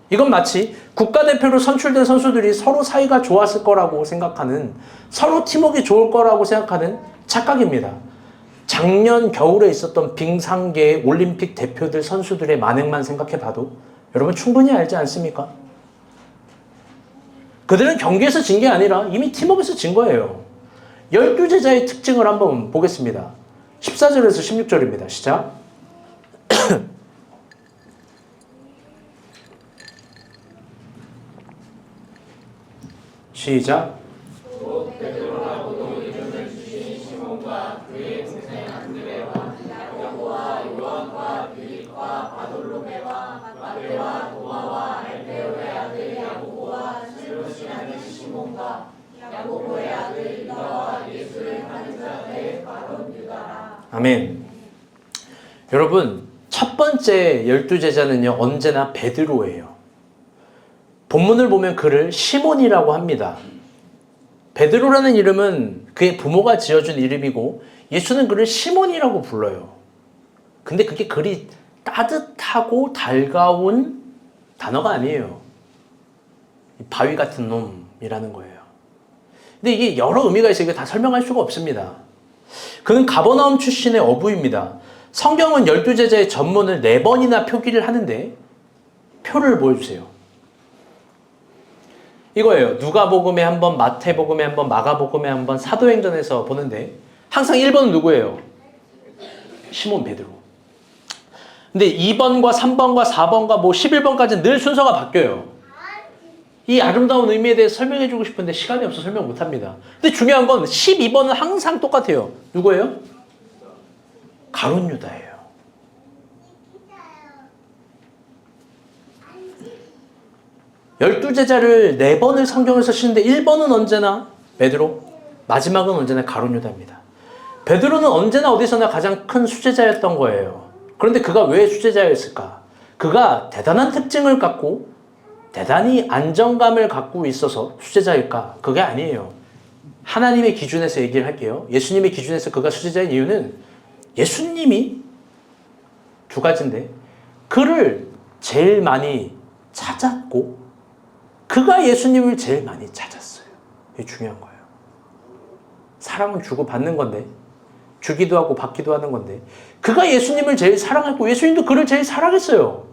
이건 마치 국가대표로 선출된 선수들이 서로 사이가 좋았을 거라고 생각하는 서로 팀워크가 좋을 거라고 생각하는 착각입니다. 작년 겨울에 있었던 빙상계 올림픽 대표들 선수들의 만행만 생각해봐도 여러분 충분히 알지 않습니까? 그들은 경기에서 진 게 아니라 이미 팀워크에서 진 거예요. 12제자의 특징을 한번 보겠습니다. 14절에서 16절입니다. 시작. 시작. 아멘. 여러분, 첫 번째 12제자는요, 언제나 베드로예요. 본문을 보면 그를 시몬이라고 합니다. 베드로라는 이름은 그의 부모가 지어준 이름이고 예수는 그를 시몬이라고 불러요. 근데 그게 그리 따뜻하고 달가운 단어가 아니에요. 바위 같은 놈이라는 거예요. 근데 이게 여러 의미가 있어요. 이거 다 설명할 수가 없습니다. 그는 가버나움 출신의 어부입니다. 성경은 12제자의 전문을 4번이나 표기를 하는데 표를 보여주세요. 이거예요. 누가복음에 한 번, 마태복음에 한 번, 마가복음에 한 번, 사도행전에서 보는데 항상 1번은 누구예요? 시몬 베드로. 근데 2번과 3번과 4번과 뭐 11번까지는 늘 순서가 바뀌어요. 이 아름다운 의미에 대해서 설명해 주고 싶은데 시간이 없어서 설명 못 합니다. 근데 중요한 건 12번은 항상 똑같아요. 누구예요? 가룟 유다예요. 열두 제자를 4번을 성경에서 쓰는데 1번은 언제나 베드로, 마지막은 언제나 가룟 유다입니다. 베드로는 언제나 어디서나 가장 큰 수제자였던 거예요. 그런데 그가 왜 수제자였을까? 그가 대단한 특징을 갖고 대단히 안정감을 갖고 있어서 수제자일까? 그게 아니에요. 하나님의 기준에서 얘기를 할게요. 예수님의 기준에서 그가 수제자인 이유는 예수님이 2가지인데 그를 제일 많이 찾았고 그가 예수님을 제일 많이 찾았어요. 이게 중요한 거예요. 사랑은 주고 받는 건데 주기도 하고 받기도 하는 건데 그가 예수님을 제일 사랑했고 예수님도 그를 제일 사랑했어요.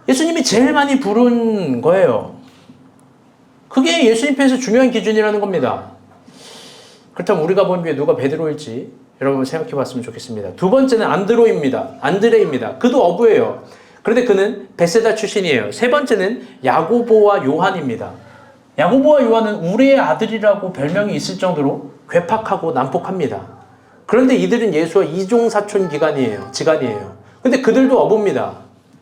예수님이 제일 많이 부른 거예요. 그게 예수님 편에서 중요한 기준이라는 겁니다. 그렇다면 우리가 본 뒤에 누가 베드로일지 여러분 생각해 봤으면 좋겠습니다. 2번째는 안드레입니다. 그도 어부예요. 그런데 그는 베세다 출신이에요. 3번째는 야고보와 요한입니다. 야고보와 요한은 우리의 아들이라고 별명이 있을 정도로 괴팍하고 난폭합니다. 그런데 이들은 예수와 이종사촌 지간이에요. 근데 그들도 어부입니다.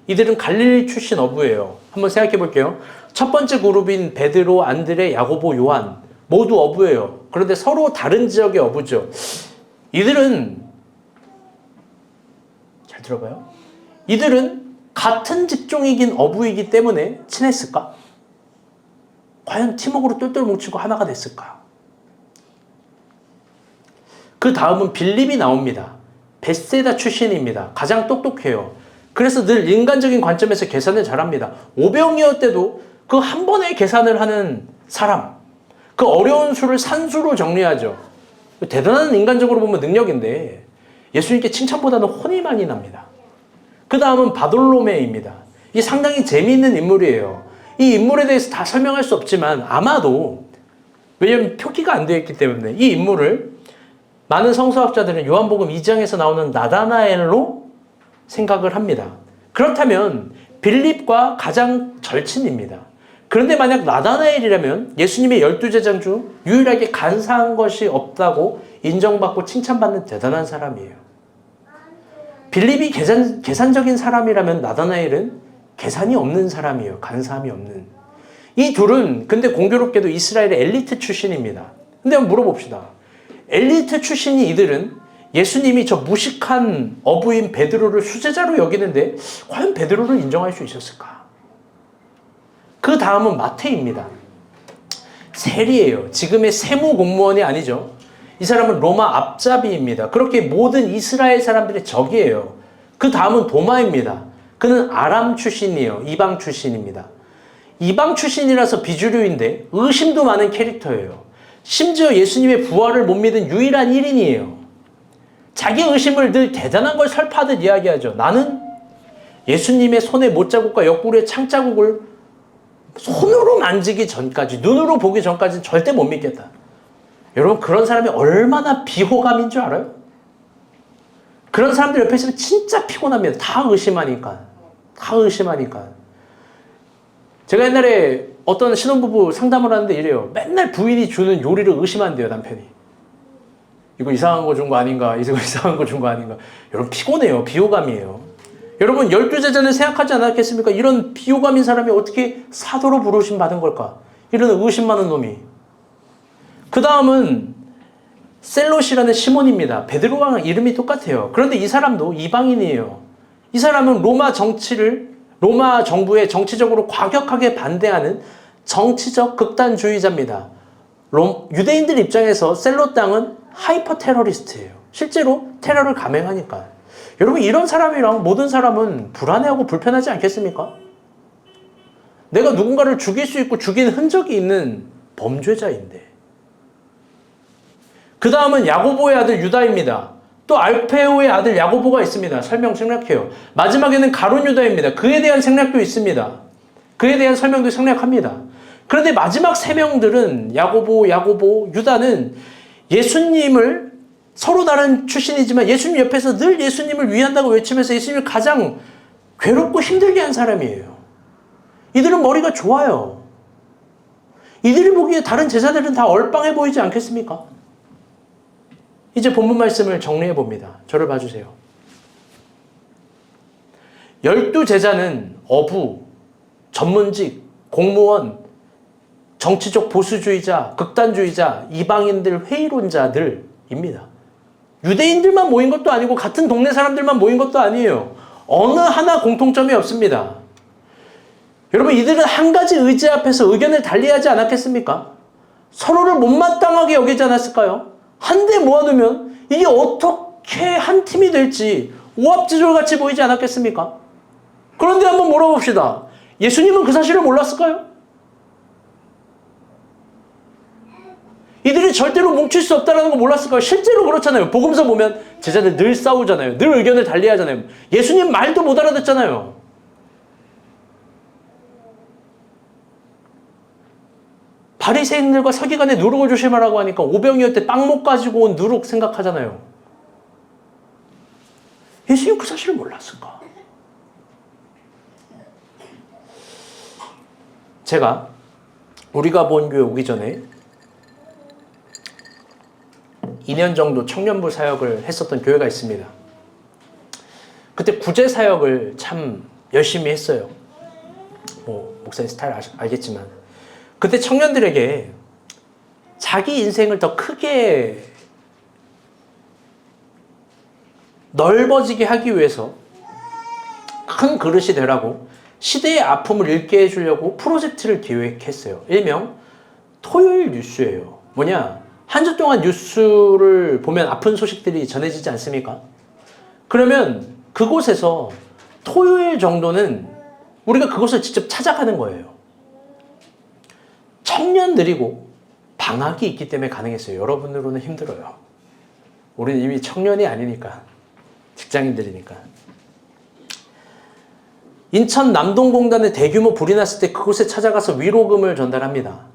이들은 갈릴리 출신 어부예요. 한번 생각해 볼게요. 첫 번째 그룹인 베드로, 안드레, 야고보, 요한 모두 어부예요. 그런데 서로 다른 지역의 어부죠. 이들은 잘 들어봐요. 이들은 같은 직종이긴 어부이기 때문에 친했을까? 과연 팀워크로 똘똘 뭉치고 하나가 됐을까? 그 다음은 빌립이 나옵니다. 베세다 출신입니다. 가장 똑똑해요. 그래서 늘 인간적인 관점에서 계산을 잘합니다. 오병이어 때도 그 한 번에 계산을 하는 사람, 그 어려운 수를 산수로 정리하죠. 대단한 인간적으로 보면 능력인데 예수님께 칭찬보다는 혼이 많이 납니다. 그 다음은 바돌로메입니다. 이게 상당히 재미있는 인물이에요. 이 인물에 대해서 다 설명할 수 없지만 아마도 왜냐하면 표기가 안 되어 있기 때문에 이 인물을 많은 성서학자들은 요한복음 2장에서 나오는 나다나엘로 생각을 합니다. 그렇다면 빌립과 가장 절친입니다. 그런데 만약 나다나엘이라면 예수님의 12제자 중 유일하게 간사한 것이 없다고 인정받고 칭찬받는 대단한 사람이에요. 빌립이 계산적인 사람이라면 나다나엘은 계산이 없는 사람이에요. 간사함이 없는. 이 둘은 근데 공교롭게도 이스라엘의 엘리트 출신입니다. 근데 한번 물어봅시다. 엘리트 출신인 이들은 예수님이 저 무식한 어부인 베드로를 수제자로 여기는데 과연 베드로를 인정할 수 있었을까? 그 다음은 마태입니다. 세리예요. 지금의 세무 공무원이 아니죠. 이 사람은 로마 앞잡이입니다. 그렇게 모든 이스라엘 사람들의 적이에요. 그 다음은 도마입니다. 그는 아람 출신이에요. 이방 출신입니다. 이방 출신이라서 비주류인데 의심도 많은 캐릭터예요. 심지어 예수님의 부활을 못 믿은 유일한 1인이에요. 자기 의심을 늘 대단한 걸 설파하듯 이야기하죠. 나는 예수님의 손의 못자국과 옆구리의 창자국을 손으로 만지기 전까지, 눈으로 보기 전까지는 절대 못 믿겠다. 여러분, 그런 사람이 얼마나 비호감인 줄 알아요? 그런 사람들 옆에 있으면 진짜 피곤합니다. 다 의심하니까. 제가 옛날에 어떤 신혼부부 상담을 하는데 이래요. 맨날 부인이 주는 요리를 의심한대요, 남편이. 이거 이상한 거 준 거 아닌가? 이거 이상한 거 준 거 아닌가? 여러분, 피곤해요. 비호감이에요. 여러분, 12제자는 생각하지 않았겠습니까? 이런 비호감인 사람이 어떻게 사도로 부르심 받은 걸까? 이런 의심 많은 놈이. 그 다음은 셀롯이라는 시몬입니다. 베드로와 이름이 똑같아요. 그런데 이 사람도 이방인이에요. 이 사람은 로마 정부에 정치적으로 과격하게 반대하는 정치적 극단주의자입니다. 유대인들 입장에서 셀롯 땅은 하이퍼 테러리스트예요. 실제로 테러를 감행하니까. 여러분, 이런 사람이랑 모든 사람은 불안해하고 불편하지 않겠습니까? 내가 누군가를 죽일 수 있고 죽인 흔적이 있는 범죄자인데. 그 다음은 야고보의 아들 유다입니다. 또 알페오의 아들 야고보가 있습니다. 설명 생략해요. 마지막에는 가룟 유다입니다. 그에 대한 생략도 있습니다. 그에 대한 설명도 생략합니다. 그런데 마지막 세 명들은 야고보, 유다는 예수님을 서로 다른 출신이지만 예수님 옆에서 늘 예수님을 위한다고 외치면서 예수님을 가장 괴롭고 힘들게 한 사람이에요. 이들은 머리가 좋아요. 이들이 보기에 다른 제자들은 다 얼빵해 보이지 않겠습니까? 이제 본문 말씀을 정리해 봅니다. 저를 봐주세요. 12제자는 어부, 전문직, 공무원, 정치적 보수주의자, 극단주의자, 이방인들, 회의론자들입니다. 유대인들만 모인 것도 아니고 같은 동네 사람들만 모인 것도 아니에요. 어느 하나 공통점이 없습니다. 여러분, 이들은 한 가지 의제 앞에서 의견을 달리하지 않았겠습니까? 서로를 못마땅하게 여기지 않았을까요? 한데 모아두면 이게 어떻게 한 팀이 될지 오합지졸같이 보이지 않았겠습니까? 그런데 한번 물어봅시다. 예수님은 그 사실을 몰랐을까요? 이들이 절대로 뭉칠 수 없다는 거 몰랐을까요? 실제로 그렇잖아요. 복음서 보면 제자들 늘 싸우잖아요. 늘 의견을 달리하잖아요. 예수님 말도 못 알아듣잖아요. 바리새인들과 서기관의 누룩을 조심하라고 하니까 오병이어 때 빵 못 가지고 온 누룩 생각하잖아요. 예수님 그 사실을 몰랐을까? 제가 우리가 본 교회 오기 전에 2년 정도 청년부 사역을 했었던 교회가 있습니다. 그때 구제 사역을 참 열심히 했어요. 목사님 스타일 알겠지만 그때 청년들에게 자기 인생을 더 크게 넓어지게 하기 위해서 큰 그릇이 되라고 시대의 아픔을 읽게 해주려고 프로젝트를 기획했어요. 일명 토요일 뉴스예요. 뭐냐? 한 주 동안 뉴스를 보면 아픈 소식들이 전해지지 않습니까? 그러면 그곳에서 토요일 정도는 우리가 그곳을 직접 찾아가는 거예요. 청년들이고 방학이 있기 때문에 가능했어요. 여러분으로는 힘들어요. 우리는 이미 청년이 아니니까. 직장인들이니까. 인천 남동공단에 대규모 불이 났을 때 그곳에 찾아가서 위로금을 전달합니다.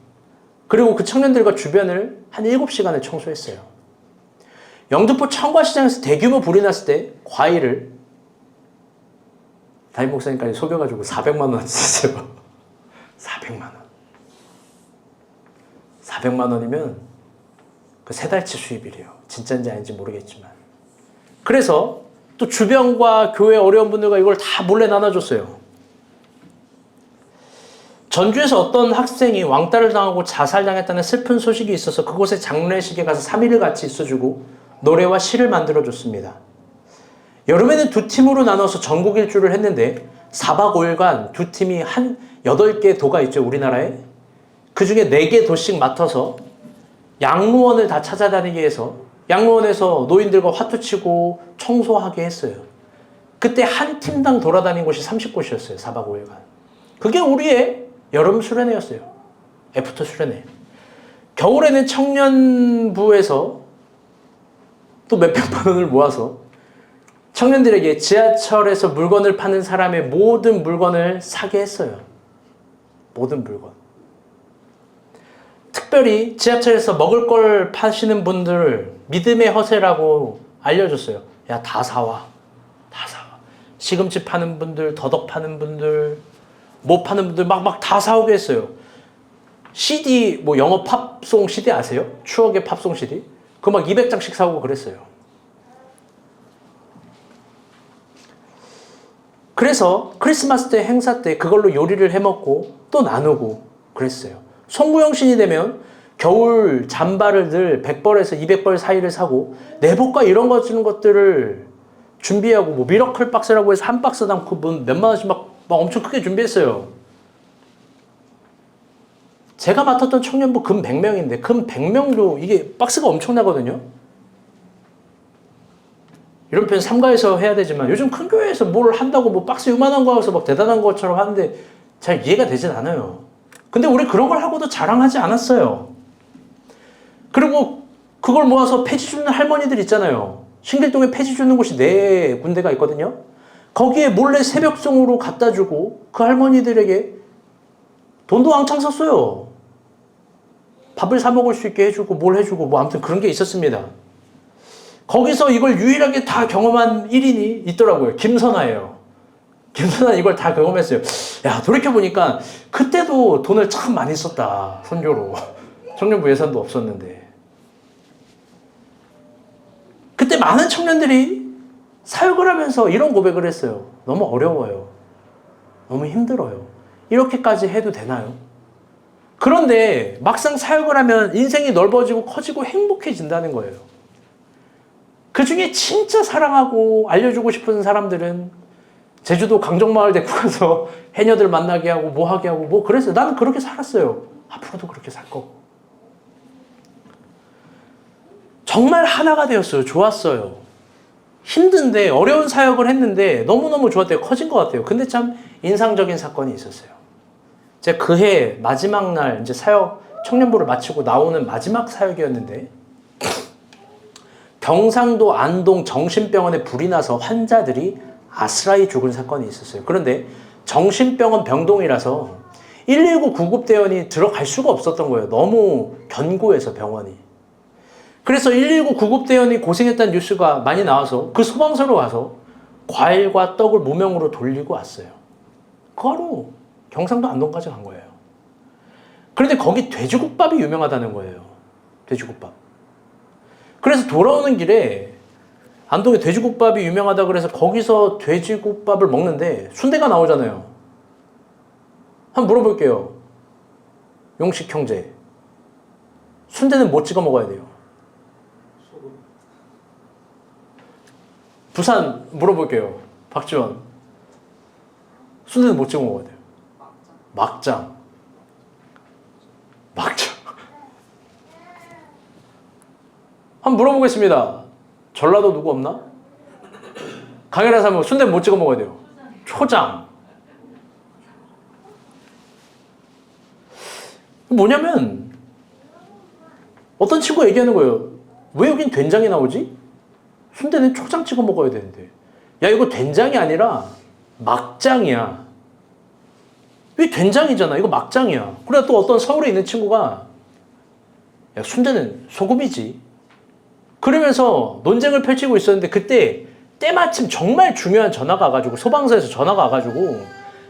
그리고 그 청년들과 주변을 한 7시간을 청소했어요. 영등포 청과시장에서 대규모 불이 났을 때 과일을 담임 목사님까지 속여가지고 400만 원 썼어요. 400만 원. 400만 원이면 그 3달치 수입이래요. 진짜인지 아닌지 모르겠지만. 그래서 또 주변과 교회 어려운 분들과 이걸 다 몰래 나눠줬어요. 전주에서 어떤 학생이 왕따를 당하고 자살당했다는 슬픈 소식이 있어서 그곳에 장례식에 가서 3일을 같이 있어주고 노래와 시를 만들어줬습니다. 여름에는 두 팀으로 나눠서 전국 일주를 했는데 4박 5일간 두 팀이 한 8개 도가 있죠, 우리나라에. 그 중에 4개 도씩 맡아서 양로원을 다 찾아다니게 해서 양로원에서 노인들과 화투치고 청소하게 했어요. 그때 한 팀당 돌아다닌 곳이 30곳이었어요. 4박 5일간. 그게 우리의 여름 수련회였어요. 애프터 수련회. 겨울에는 청년부에서 또 몇백만 원을 모아서 청년들에게 지하철에서 물건을 파는 사람의 모든 물건을 사게 했어요. 모든 물건. 특별히 지하철에서 먹을 걸 파시는 분들 믿음의 허세라고 알려줬어요. 야, 다 사와. 다 사와. 시금치 파는 분들, 더덕 파는 분들, 뭐 파는 분들 막 다 사오게 했어요. CD, 뭐 영어 팝송 CD 아세요? 추억의 팝송 CD? 그거 막 200장씩 사오고 그랬어요. 그래서 크리스마스 때 행사 때 그걸로 요리를 해먹고 또 나누고 그랬어요. 송구영신이 되면 겨울 잠바를 늘 100벌에서 200벌 사이를 사고 내복과 이런 거 주는 것들을 준비하고 뭐 미러클 박스라고 해서 한 박스당 몇만 원씩 막 엄청 크게 준비했어요. 제가 맡았던 청년부 금 100명인데 금 100명도 이게 박스가 엄청나거든요. 이런 표현 삼가해서 해야 되지만 요즘 큰 교회에서 뭘 한다고 뭐 박스 요만한 거 하고서 막 대단한 것처럼 하는데 잘 이해가 되진 않아요. 근데 우리 그런 걸 하고도 자랑하지 않았어요. 그리고 그걸 모아서 폐지 주는 할머니들 있잖아요. 신길동에 폐지 주는 곳이 4군데가 있거든요. 거기에 몰래 새벽송으로 갖다 주고 그 할머니들에게 돈도 왕창 썼어요. 밥을 사 먹을 수 있게 해주고 뭘 해주고 뭐 아무튼 그런 게 있었습니다. 거기서 이걸 유일하게 다 경험한 1인이 있더라고요. 김선아예요. 김선아 이걸 다 경험했어요. 야, 돌이켜보니까 그때도 돈을 참 많이 썼다. 선교로. 청년부 예산도 없었는데. 그때 많은 청년들이 사역을 하면서 이런 고백을 했어요. 너무 어려워요. 너무 힘들어요. 이렇게까지 해도 되나요? 그런데 막상 사역을 하면 인생이 넓어지고 커지고 행복해진다는 거예요. 그 중에 진짜 사랑하고 알려주고 싶은 사람들은 제주도 강정마을 데리고 가서 해녀들 만나게 하고 뭐 하게 하고 뭐 그랬어요. 나는 그렇게 살았어요. 앞으로도 그렇게 살 거고. 정말 하나가 되었어요. 좋았어요. 힘든데 어려운 사역을 했는데 너무너무 좋았대요. 커진 것 같아요. 근데 참 인상적인 사건이 있었어요. 제가 그해 마지막 날 이제 사역 청년부를 마치고 나오는 마지막 사역이었는데 경상도 안동 정신병원에 불이 나서 환자들이 아스라이 죽은 사건이 있었어요. 그런데 정신병원 병동이라서 119 구급대원이 들어갈 수가 없었던 거예요. 너무 견고해서 병원이. 그래서 119 구급대원이 고생했다는 뉴스가 많이 나와서 그 소방서로 가서 과일과 떡을 무명으로 돌리고 왔어요. 그 하루 경상도 안동까지 간 거예요. 그런데 거기 돼지국밥이 유명하다는 거예요. 돼지국밥. 그래서 돌아오는 길에 안동에 돼지국밥이 유명하다 그래서 거기서 돼지국밥을 먹는데 순대가 나오잖아요. 한번 물어볼게요. 용식 형제. 순대는 뭐 찍어 먹어야 돼요? 부산 물어볼게요. 박지원. 순대는 뭐 찍어 먹어야 돼요? 막장. 막장. 한번 물어보겠습니다. 전라도 누구 없나? 강연에 사면 순대 뭐 찍어 먹어야 돼요? 초장. 뭐냐면 어떤 친구가 얘기하는 거예요. 왜 여긴 된장이 나오지? 순대는 초장 찍어 먹어야 되는데. 야, 이거 된장이 아니라 막장이야. 왜 된장이잖아. 이거 막장이야. 그래 또 어떤 서울에 있는 친구가 야, 순대는 소금이지. 그러면서 논쟁을 펼치고 있었는데 그때 때마침 정말 중요한 전화가 와가지고 소방서에서 전화가 와가지고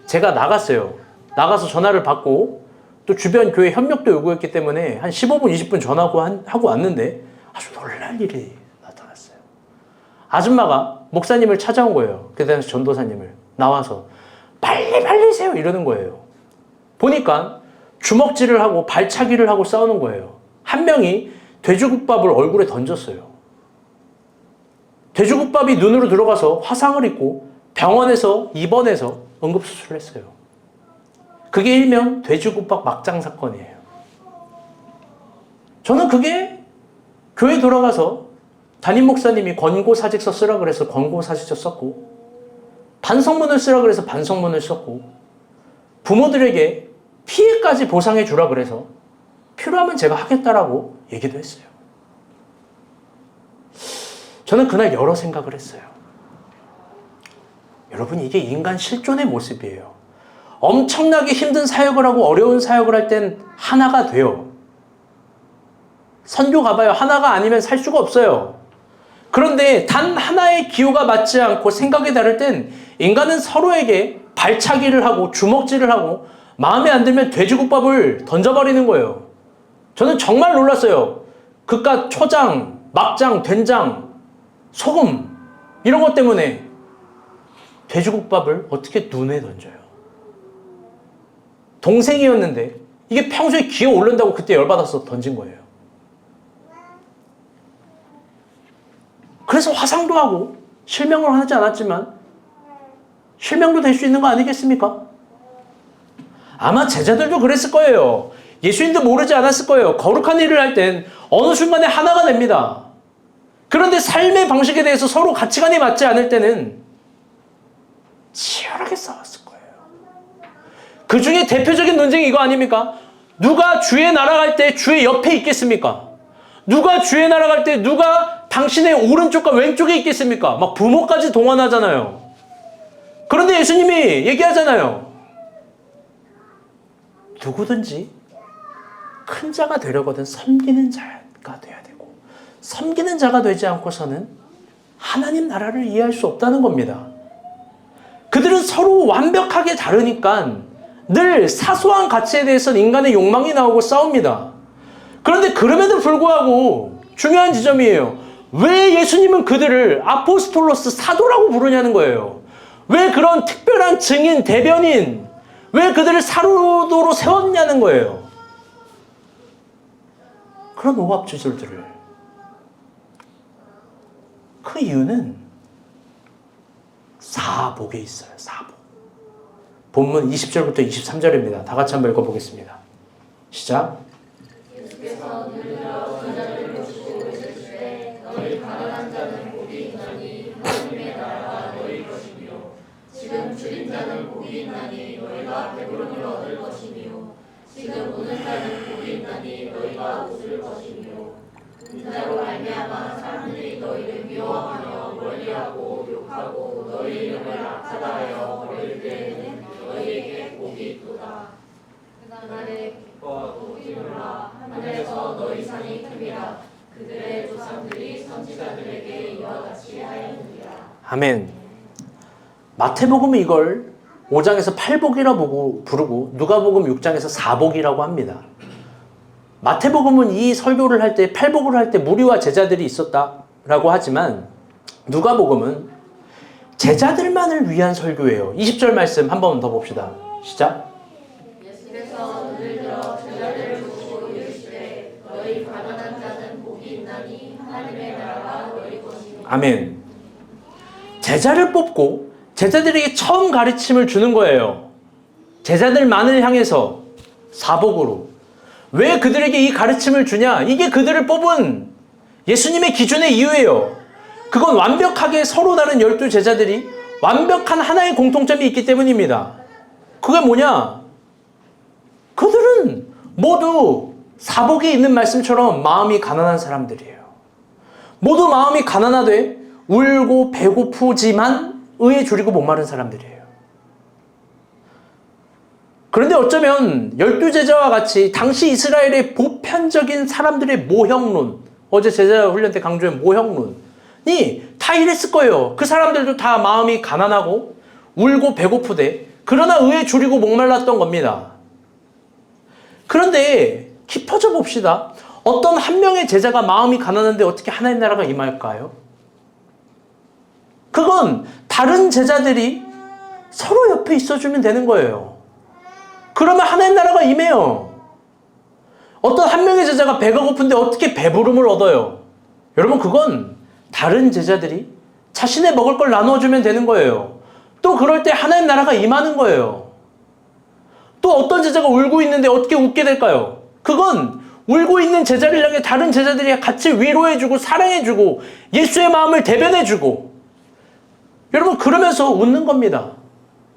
제가 나갔어요. 나가서 전화를 받고 또 주변 교회 협력도 요구했기 때문에 한 15분, 20분 전화하고 왔는데 아주 놀랄 일이 나타났어요. 아줌마가 목사님을 찾아온 거예요. 그 당시 전도사님을. 나와서 빨리 세요 이러는 거예요. 보니까 주먹질을 하고 발차기를 하고 싸우는 거예요. 한 명이 돼지국밥을 얼굴에 던졌어요. 돼지국밥이 눈으로 들어가서 화상을 입고 병원에서 입원해서 응급수술을 했어요. 그게 일명 돼지국밥 막장 사건이에요. 저는 그게 교회 돌아가서 담임 목사님이 권고사직서 쓰라 그래서 권고사직서 썼고 반성문을 쓰라 그래서 반성문을 썼고 부모들에게 피해까지 보상해 주라 그래서 필요하면 제가 하겠다라고 얘기도 했어요. 저는 그날 여러 생각을 했어요. 여러분, 이게 인간 실존의 모습이에요. 엄청나게 힘든 사역을 하고 어려운 사역을 할 땐 하나가 돼요. 선교 가봐요. 하나가 아니면 살 수가 없어요. 그런데 단 하나의 기호가 맞지 않고 생각이 다를 땐 인간은 서로에게 발차기를 하고 주먹질을 하고 마음에 안 들면 돼지국밥을 던져버리는 거예요. 저는 정말 놀랐어요. 그깟 초장, 막장, 된장, 소금 이런 것 때문에 돼지국밥을 어떻게 눈에 던져요? 동생이었는데 이게 평소에 기어 오른다고 그때 열받아서 던진 거예요. 그래서 화상도 하고 실명을 하지 않았지만 실명도 될 수 있는 거 아니겠습니까? 아마 제자들도 그랬을 거예요. 예수님도 모르지 않았을 거예요. 거룩한 일을 할 땐 어느 순간에 하나가 됩니다. 그런데 삶의 방식에 대해서 서로 가치관이 맞지 않을 때는 치열하게 싸웠을 거예요. 그 중에 대표적인 논쟁이 이거 아닙니까? 누가 주의 나라 갈 때 주의 옆에 있겠습니까? 누가 주의 나라 갈 때 누가 당신의 오른쪽과 왼쪽에 있겠습니까? 막 부모까지 동원하잖아요. 그런데 예수님이 얘기하잖아요. 누구든지 큰 자가 되려거든 섬기는 자가 돼야 되고, 섬기는 자가 되지 않고서는 하나님 나라를 이해할 수 없다는 겁니다. 그들은 서로 완벽하게 다르니까 늘 사소한 가치에 대해서는 인간의 욕망이 나오고 싸웁니다. 그런데 그럼에도 불구하고 중요한 지점이에요. 왜 예수님은 그들을 아포스톨로스 사도라고 부르냐는 거예요. 왜 그런 특별한 증인, 대변인, 왜 그들을 사도로 세웠냐는 거예요. 그런 오합지졸들을. 그 이유는 사복에 있어요. 사복. 본문 20절부터 23절입니다. 다 같이 한번 읽어보겠습니다. 시작. 예수께서 누르러 저자를 보시고 이르시되 너희 가난한 자는 복이 있나니 하나님의 나라가 너희 것이며 지금 줄인 자는 복이 있나니 너희가 배부름을 얻을 것이며 지금 우는 자는 복이 있나니 너희가 웃을 것이며 인자로 말미암아 사람들이 너희를 미워하며 멀리하고 욕하고 너희 이름을 악하다하여 버릴 때에는 너희에게 복이 있도다. 그날에 기뻐하고 뛰놀라 하늘에서 너희 상이 크리라. 그들의 조상들이 선지자들에게 이와 같이 하였느니라. 아멘. 마태복음은 이걸 5장에서 8복이라 부르고 누가복음 6장에서 4복이라고 합니다. 마태복음은 이 설교를 할 때 8복을 할 때 무리와 제자들이 있었다라고 하지만 누가복음은 제자들만을 위한 설교예요. 20절 말씀 한 번 더 봅시다. 시작. 예수께서 눈을 들어 제자들을 보시고 이르시되 너희 가난한 자는 복이 있나니 하나님의 나라가 너희 것이며. 아멘. 제자를 뽑고 제자들에게 처음 가르침을 주는 거예요. 제자들만을 향해서 사복으로. 왜 그들에게 이 가르침을 주냐? 이게 그들을 뽑은 예수님의 기준의 이유예요. 그건 완벽하게 서로 다른 12제자들이 완벽한 하나의 공통점이 있기 때문입니다. 그게 뭐냐? 그들은 모두 사복에 있는 말씀처럼 마음이 가난한 사람들이에요. 모두 마음이 가난하되 울고 배고프지만 의에 줄이고 목마른 사람들이에요. 그런데 어쩌면 12제자와 같이 당시 이스라엘의 보편적인 사람들의 모형론, 어제 제자 훈련 때 강조한 모형론이 다 이랬을 거예요. 그 사람들도 다 마음이 가난하고 울고 배고프되 그러나 의에 줄이고 목말랐던 겁니다. 그런데 깊어져 봅시다. 어떤 한 명의 제자가 마음이 가난한데 어떻게 하나님 나라가 임할까요? 그건 다른 제자들이 서로 옆에 있어주면 되는 거예요. 그러면 하나님 나라가 임해요. 어떤 한 명의 제자가 배가 고픈데 어떻게 배부름을 얻어요? 여러분, 그건 다른 제자들이 자신의 먹을 걸 나누어주면 되는 거예요. 또 그럴 때 하나님 나라가 임하는 거예요. 또 어떤 제자가 울고 있는데 어떻게 웃게 될까요? 그건 울고 있는 제자를 향해 다른 제자들이 같이 위로해주고 사랑해주고 예수의 마음을 대변해주고, 여러분, 그러면서 웃는 겁니다.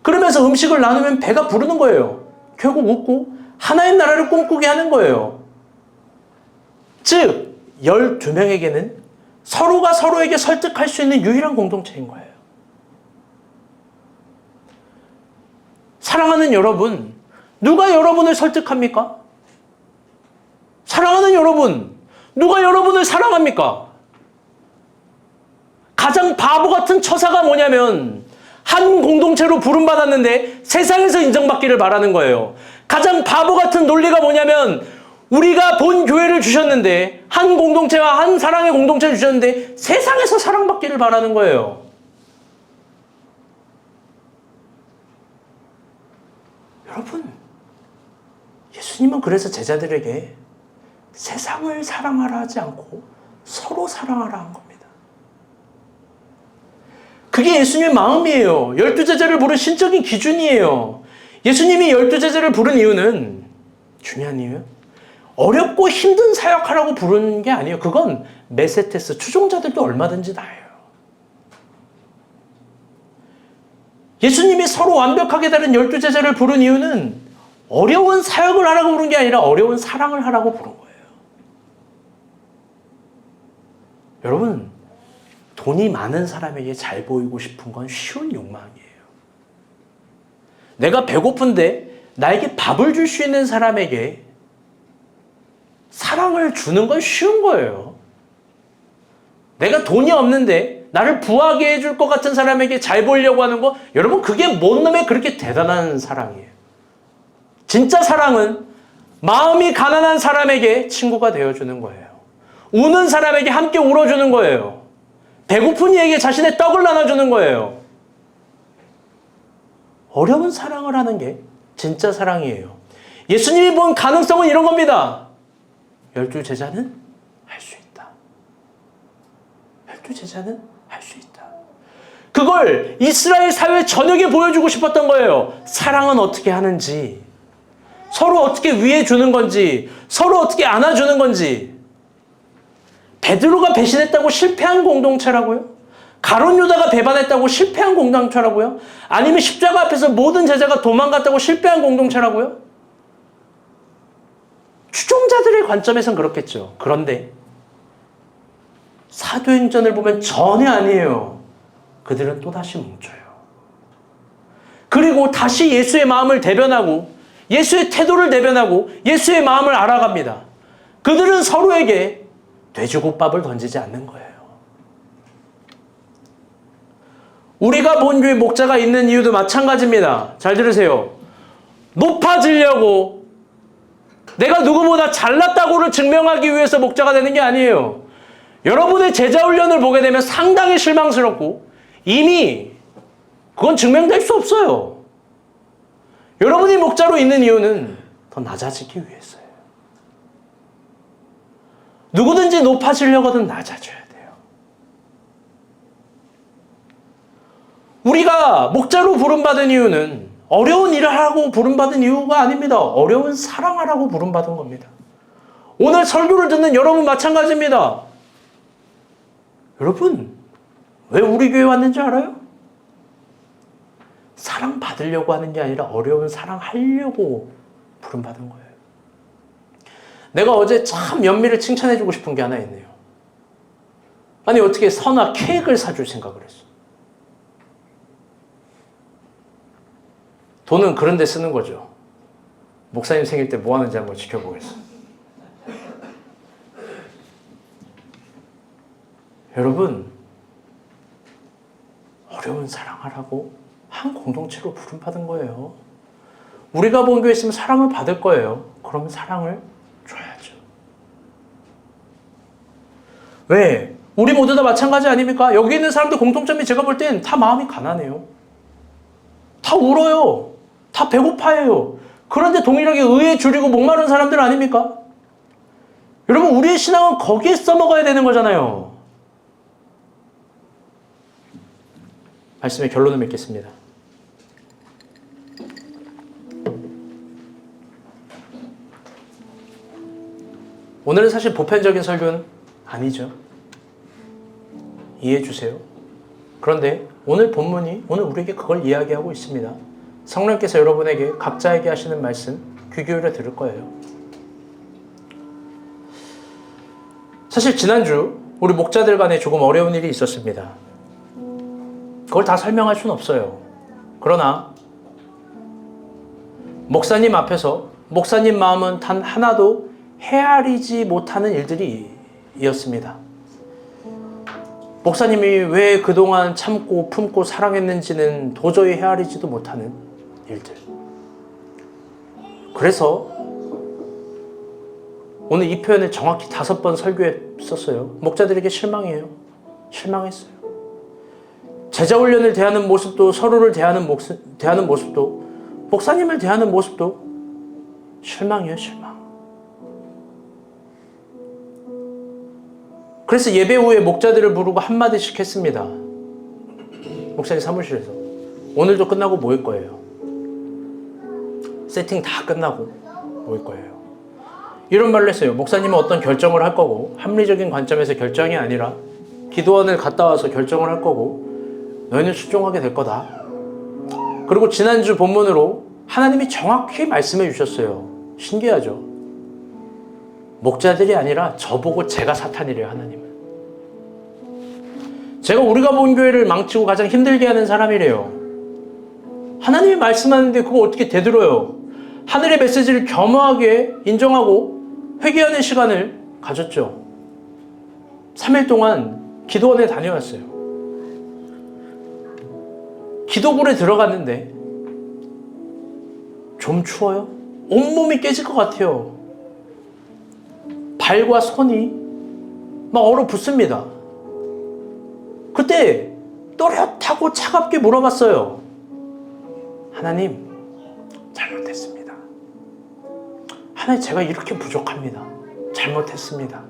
그러면서 음식을 나누면 배가 부르는 거예요. 결국 웃고 하나님 나라를 꿈꾸게 하는 거예요. 즉 12명에게는 서로가 서로에게 설득할 수 있는 유일한 공동체인 거예요. 사랑하는 여러분, 누가 여러분을 설득합니까? 사랑하는 여러분, 누가 여러분을 사랑합니까? 가장 바보 같은 처사가 뭐냐면 한 공동체로 부름받았는데 세상에서 인정받기를 바라는 거예요. 가장 바보 같은 논리가 뭐냐면 우리가 본 교회를 주셨는데 한 공동체와 한 사랑의 공동체를 주셨는데 세상에서 사랑받기를 바라는 거예요. 여러분, 예수님은 그래서 제자들에게 세상을 사랑하라 하지 않고 서로 사랑하라 한 겁니다. 그게 예수님의 마음이에요. 12제자를 부른 신적인 기준이에요. 예수님이 12제자를 부른 이유는, 중요한 이유는 어렵고 힘든 사역하라고 부르는 게 아니에요. 그건 메세테스, 추종자들도 얼마든지 다예요. 예수님이 서로 완벽하게 다른 12제자를 부른 이유는 어려운 사역을 하라고 부른 게 아니라 어려운 사랑을 하라고 부른 거예요. 여러분, 돈이 많은 사람에게 잘 보이고 싶은 건 쉬운 욕망이에요. 내가 배고픈데 나에게 밥을 줄 수 있는 사람에게 사랑을 주는 건 쉬운 거예요. 내가 돈이 없는데 나를 부하게 해줄 것 같은 사람에게 잘 보이려고 하는 거, 여러분, 그게 뭔 놈의 그렇게 대단한 사랑이에요. 진짜 사랑은 마음이 가난한 사람에게 친구가 되어주는 거예요. 우는 사람에게 함께 울어주는 거예요. 배고픈 이에게 자신의 떡을 나눠주는 거예요. 어려운 사랑을 하는 게 진짜 사랑이에요. 예수님이 본 가능성은 이런 겁니다. 12제자는 할 수 있다. 12제자는 할 수 있다. 그걸 이스라엘 사회 전역에 보여주고 싶었던 거예요. 사랑은 어떻게 하는지, 서로 어떻게 위해 주는 건지, 서로 어떻게 안아주는 건지. 베드로가 배신했다고 실패한 공동체라고요? 가룟 유다가 배반했다고 실패한 공동체라고요? 아니면 십자가 앞에서 모든 제자가 도망갔다고 실패한 공동체라고요? 추종자들의 관점에선 그렇겠죠. 그런데 사도행전을 보면 전혀 아니에요. 그들은 또다시 뭉쳐요. 그리고 다시 예수의 마음을 대변하고 예수의 태도를 대변하고 예수의 마음을 알아갑니다. 그들은 서로에게 돼지국밥을 던지지 않는 거예요. 우리가 본교회 목자가 있는 이유도 마찬가지입니다. 잘 들으세요. 높아지려고 내가 누구보다 잘났다고를 증명하기 위해서 목자가 되는 게 아니에요. 여러분의 제자 훈련을 보게 되면 상당히 실망스럽고 이미 그건 증명될 수 없어요. 여러분이 목자로 있는 이유는 더 낮아지기 위해서예요. 누구든지 높아지려거든 낮아져야 돼요. 우리가 목자로 부름받은 이유는 어려운 일을 하라고 부름받은 이유가 아닙니다. 어려운 사랑하라고 부름받은 겁니다. 오늘 설교를 듣는 여러분 마찬가지입니다. 여러분, 왜 우리 교회 왔는지 알아요? 사랑받으려고 하는 게 아니라 어려운 사랑하려고 부름받은 거예요. 내가 어제 참 연미를 칭찬해주고 싶은 게 하나 있네요. 아니, 어떻게 선아 케이크를 사줄 생각을 했어? 돈은 그런 데 쓰는 거죠. 목사님 생일 때 뭐 하는지 한번 지켜보겠습니다. 여러분, 어려운 사랑하라고 한 공동체로 부름받은 거예요. 우리가 본 교회 있으면 사랑을 받을 거예요. 그러면 사랑을 줘야죠. 왜? 우리 모두 다 마찬가지 아닙니까? 여기 있는 사람들 공통점이 제가 볼 땐 다 마음이 가난해요. 다 울어요. 다 배고파해요. 그런데 동일하게 의에 줄이고 목마른 사람들 아닙니까? 여러분, 우리의 신앙은 거기에 써먹어야 되는 거잖아요. 말씀의 결론을 맺겠습니다. 오늘은 사실 보편적인 설교는 아니죠. 이해해 주세요. 그런데 오늘 본문이 오늘 우리에게 그걸 이야기하고 있습니다. 성령께서 여러분에게 각자에게 하시는 말씀 귀 기울여 들을 거예요. 사실 지난주 우리 목자들 간에 조금 어려운 일이 있었습니다. 그걸 다 설명할 수는 없어요. 그러나 목사님 앞에서 목사님 마음은 단 하나도 헤아리지 못하는 일들이 이었습니다. 목사님이 왜 그동안 참고 품고 사랑했는지는 도저히 헤아리지도 못하는 일들. 그래서 오늘 이 표현을 정확히 5번 설교에 썼어요. 목자들에게 실망이에요. 실망했어요. 제자 훈련을 대하는 모습도, 서로를 대하는 모습도, 목사님을 대하는 모습도 실망이에요, 실망. 그래서 예배 후에 목자들을 부르고 한마디씩 했습니다. 목사님 사무실에서. 오늘도 끝나고 모일 거예요. 세팅 다 끝나고 모일 거예요. 이런 말을 했어요. 목사님은 어떤 결정을 할 거고 합리적인 관점에서 결정이 아니라 기도원을 갔다 와서 결정을 할 거고 너희는 순종하게 될 거다. 그리고 지난주 본문으로 하나님이 정확히 말씀해 주셨어요. 신기하죠? 목자들이 아니라 저보고 제가 사탄이래요. 하나님은. 제가 우리가 본 교회를 망치고 가장 힘들게 하는 사람이래요. 하나님이 말씀하는데 그거 어떻게 되들어요? 하늘의 메시지를 겸허하게 인정하고 회개하는 시간을 가졌죠. 3일 동안 기도원에 다녀왔어요. 기도굴에 들어갔는데 좀 추워요? 온몸이 깨질 것 같아요. 발과 손이 막 얼어붙습니다. 그때 또렷하고 차갑게 물어봤어요. 하나님, 잘못했습니다. 하나님, 제가 이렇게 부족합니다. 잘못했습니다.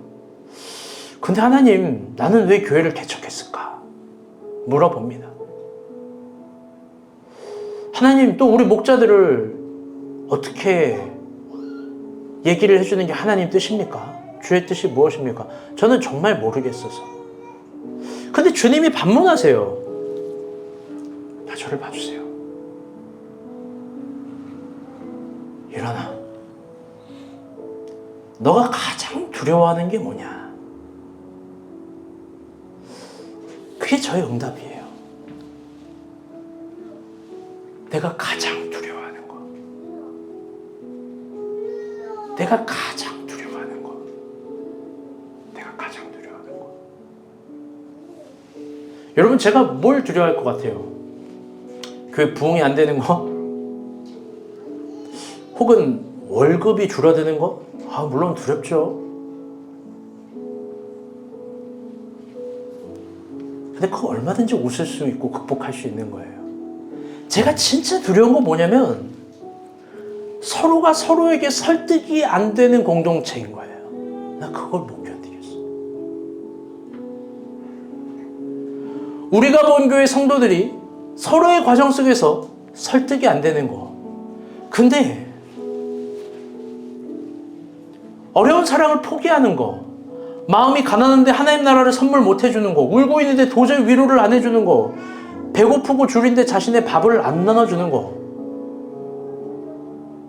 근데 하나님, 나는 왜 교회를 개척했을까? 물어봅니다. 하나님, 또 우리 목자들을 어떻게 얘기를 해주는 게 하나님 뜻입니까? 주의 뜻이 무엇입니까? 저는 정말 모르겠어서. 근데 주님이 반문하세요. 자, 저를 봐주세요. 일어나. 너가 가장 두려워하는 게 뭐냐? 그게 저의 응답이에요. 내가 가장 두려워하는 거. 내가 가장 두려워하는 거. 내가 가장 두려워하는 거. 여러분, 제가 뭘 두려워할 것 같아요? 교회 부흥이 안 되는 거? 혹은 월급이 줄어드는 거? 물론 두렵죠. 근데 그거 얼마든지 웃을 수 있고 극복할 수 있는 거예요. 제가 진짜 두려운 건 뭐냐면 서로가 서로에게 설득이 안 되는 공동체인 거예요. 나 그걸 못 견디겠어. 우리가 본 교회 성도들이 서로의 과정 속에서 설득이 안 되는 거. 근데 어려운 사랑을 포기하는 거, 마음이 가난한데 하나님 나라를 선물 못 해주는 거, 울고 있는데 도저히 위로를 안 해주는 거, 배고프고 줄인데 자신의 밥을 안 나눠주는 거,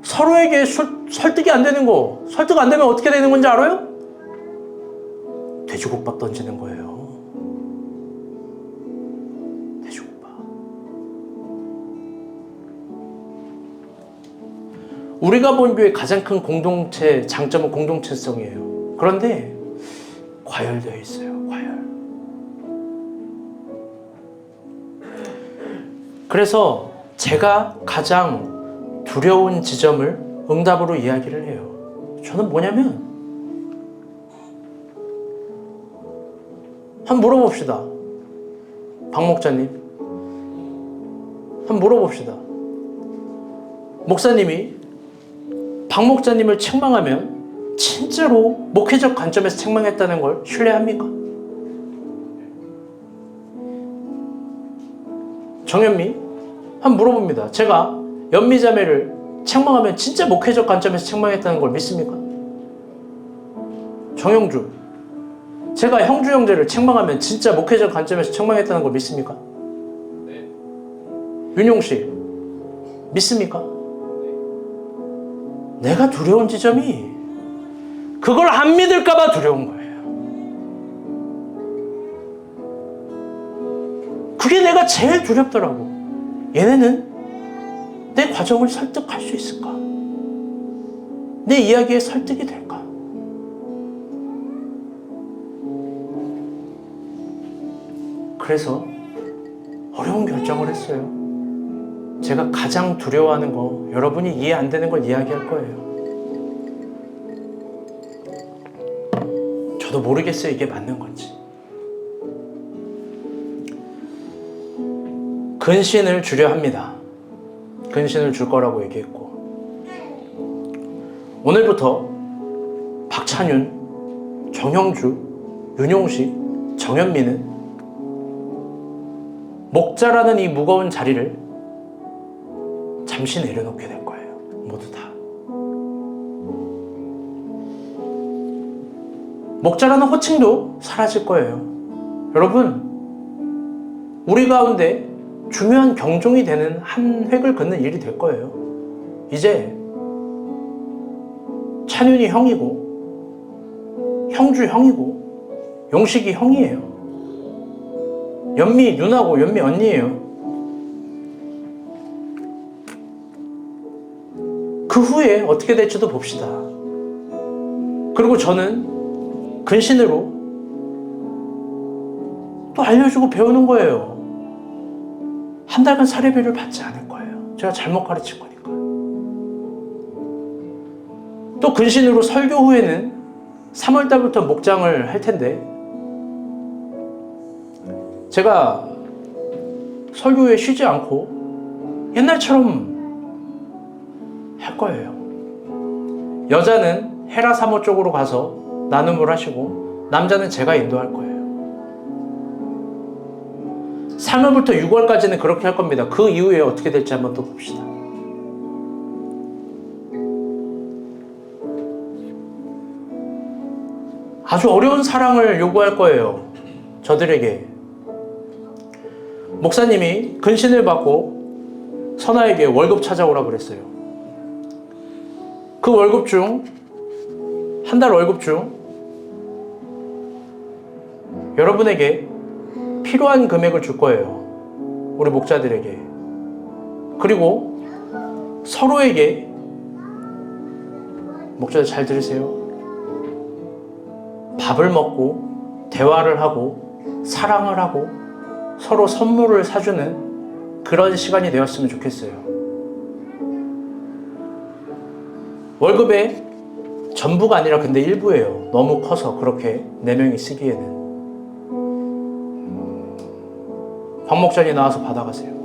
서로에게 설득이 안 되는 거, 설득 안 되면 어떻게 되는 건지 알아요? 돼지국밥 던지는 거예요. 돼지국밥. 우리가 본 교회의 가장 큰 공동체 장점은 공동체성이에요. 그런데 과열되어 있어요. 과열. 그래서 제가 가장 두려운 지점을 응답으로 이야기를 해요. 저는 뭐냐면 한번 물어봅시다. 박 목자님, 한번 물어봅시다. 목사님이 박 목자님을 책망하면 진짜로 목회적 관점에서 책망했다는 걸 신뢰합니까? 정현미, 한번 물어봅니다. 제가 연미자매를 책망하면 진짜 목회적 관점에서 책망했다는 걸 믿습니까? 정영주, 제가 형주 형제를 책망하면 진짜 목회적 관점에서 책망했다는 걸 믿습니까? 네. 윤용씨, 믿습니까? 내가 두려운 지점이 그걸 안 믿을까봐 두려운 거예요. 그게 내가 제일 두렵더라고. 얘네는 내 과정을 설득할 수 있을까? 내 이야기에 설득이 될까? 그래서 어려운 결정을 했어요. 제가 가장 두려워하는 거, 여러분이 이해 안 되는 걸 이야기할 거예요. 저도 모르겠어요, 이게 맞는 건지. 근신을 주려 합니다. 근신을 줄 거라고 얘기했고, 오늘부터 박찬윤, 정형주, 윤용식, 정현미는 목자라는 이 무거운 자리를 잠시 내려놓게 될 거예요. 모두 다. 목자라는 호칭도 사라질 거예요. 여러분, 우리 가운데 중요한 경종이 되는 한 획을 긋는 일이 될 거예요. 이제 찬윤이 형이고, 형주 형이고, 용식이 형이에요. 연미 누나고 연미 언니예요. 그 후에 어떻게 될지도 봅시다. 그리고 저는 근신으로 또 알려주고 배우는 거예요. 한 달간 사례비를 받지 않을 거예요. 제가 잘못 가르친 거니까. 또 근신으로 설교 후에는 3월달부터 목장을 할 텐데 제가 설교 후에 쉬지 않고 옛날처럼 할 거예요. 여자는 헤라 사모 쪽으로 가서 나눔을 하시고 남자는 제가 인도할 거예요. 3월부터 6월까지는 그렇게 할 겁니다. 그 이후에 어떻게 될지 한번 또 봅시다. 아주 어려운 사랑을 요구할 거예요. 저들에게. 목사님이 근신을 받고 선아에게 월급 찾아오라 그랬어요. 그 월급 중, 한 달 월급 중 여러분에게 필요한 금액을 줄 거예요. 우리 목자들에게. 그리고 서로에게, 목자들 잘 들으세요. 밥을 먹고 대화를 하고 사랑을 하고 서로 선물을 사주는 그런 시간이 되었으면 좋겠어요. 월급의 전부가 아니라 근데 일부예요. 너무 커서 그렇게 4명이 쓰기에는. 박 목사님 나와서 받아가세요.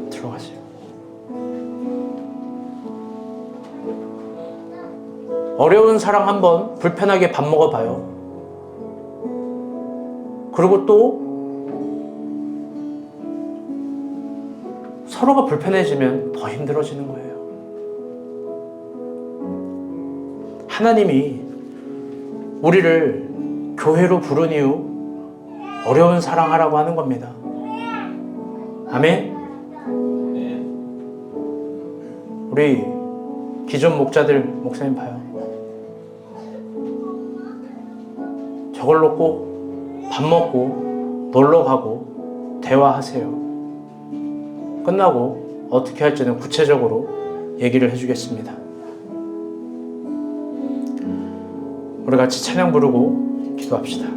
들어가세요. 어려운 사랑 한번 불편하게 밥 먹어봐요. 그리고 또 서로가 불편해지면 더 힘들어지는 거예요. 하나님이 우리를 교회로 부른 이유 어려운 사랑하라고 하는 겁니다. 아멘? 우리 기존 목자들, 목사님 봐요. 저걸로 꼭 밥 먹고 놀러 가고 대화하세요. 끝나고 어떻게 할지는 구체적으로 얘기를 해주겠습니다. 우리 같이 찬양 부르고 기도합시다.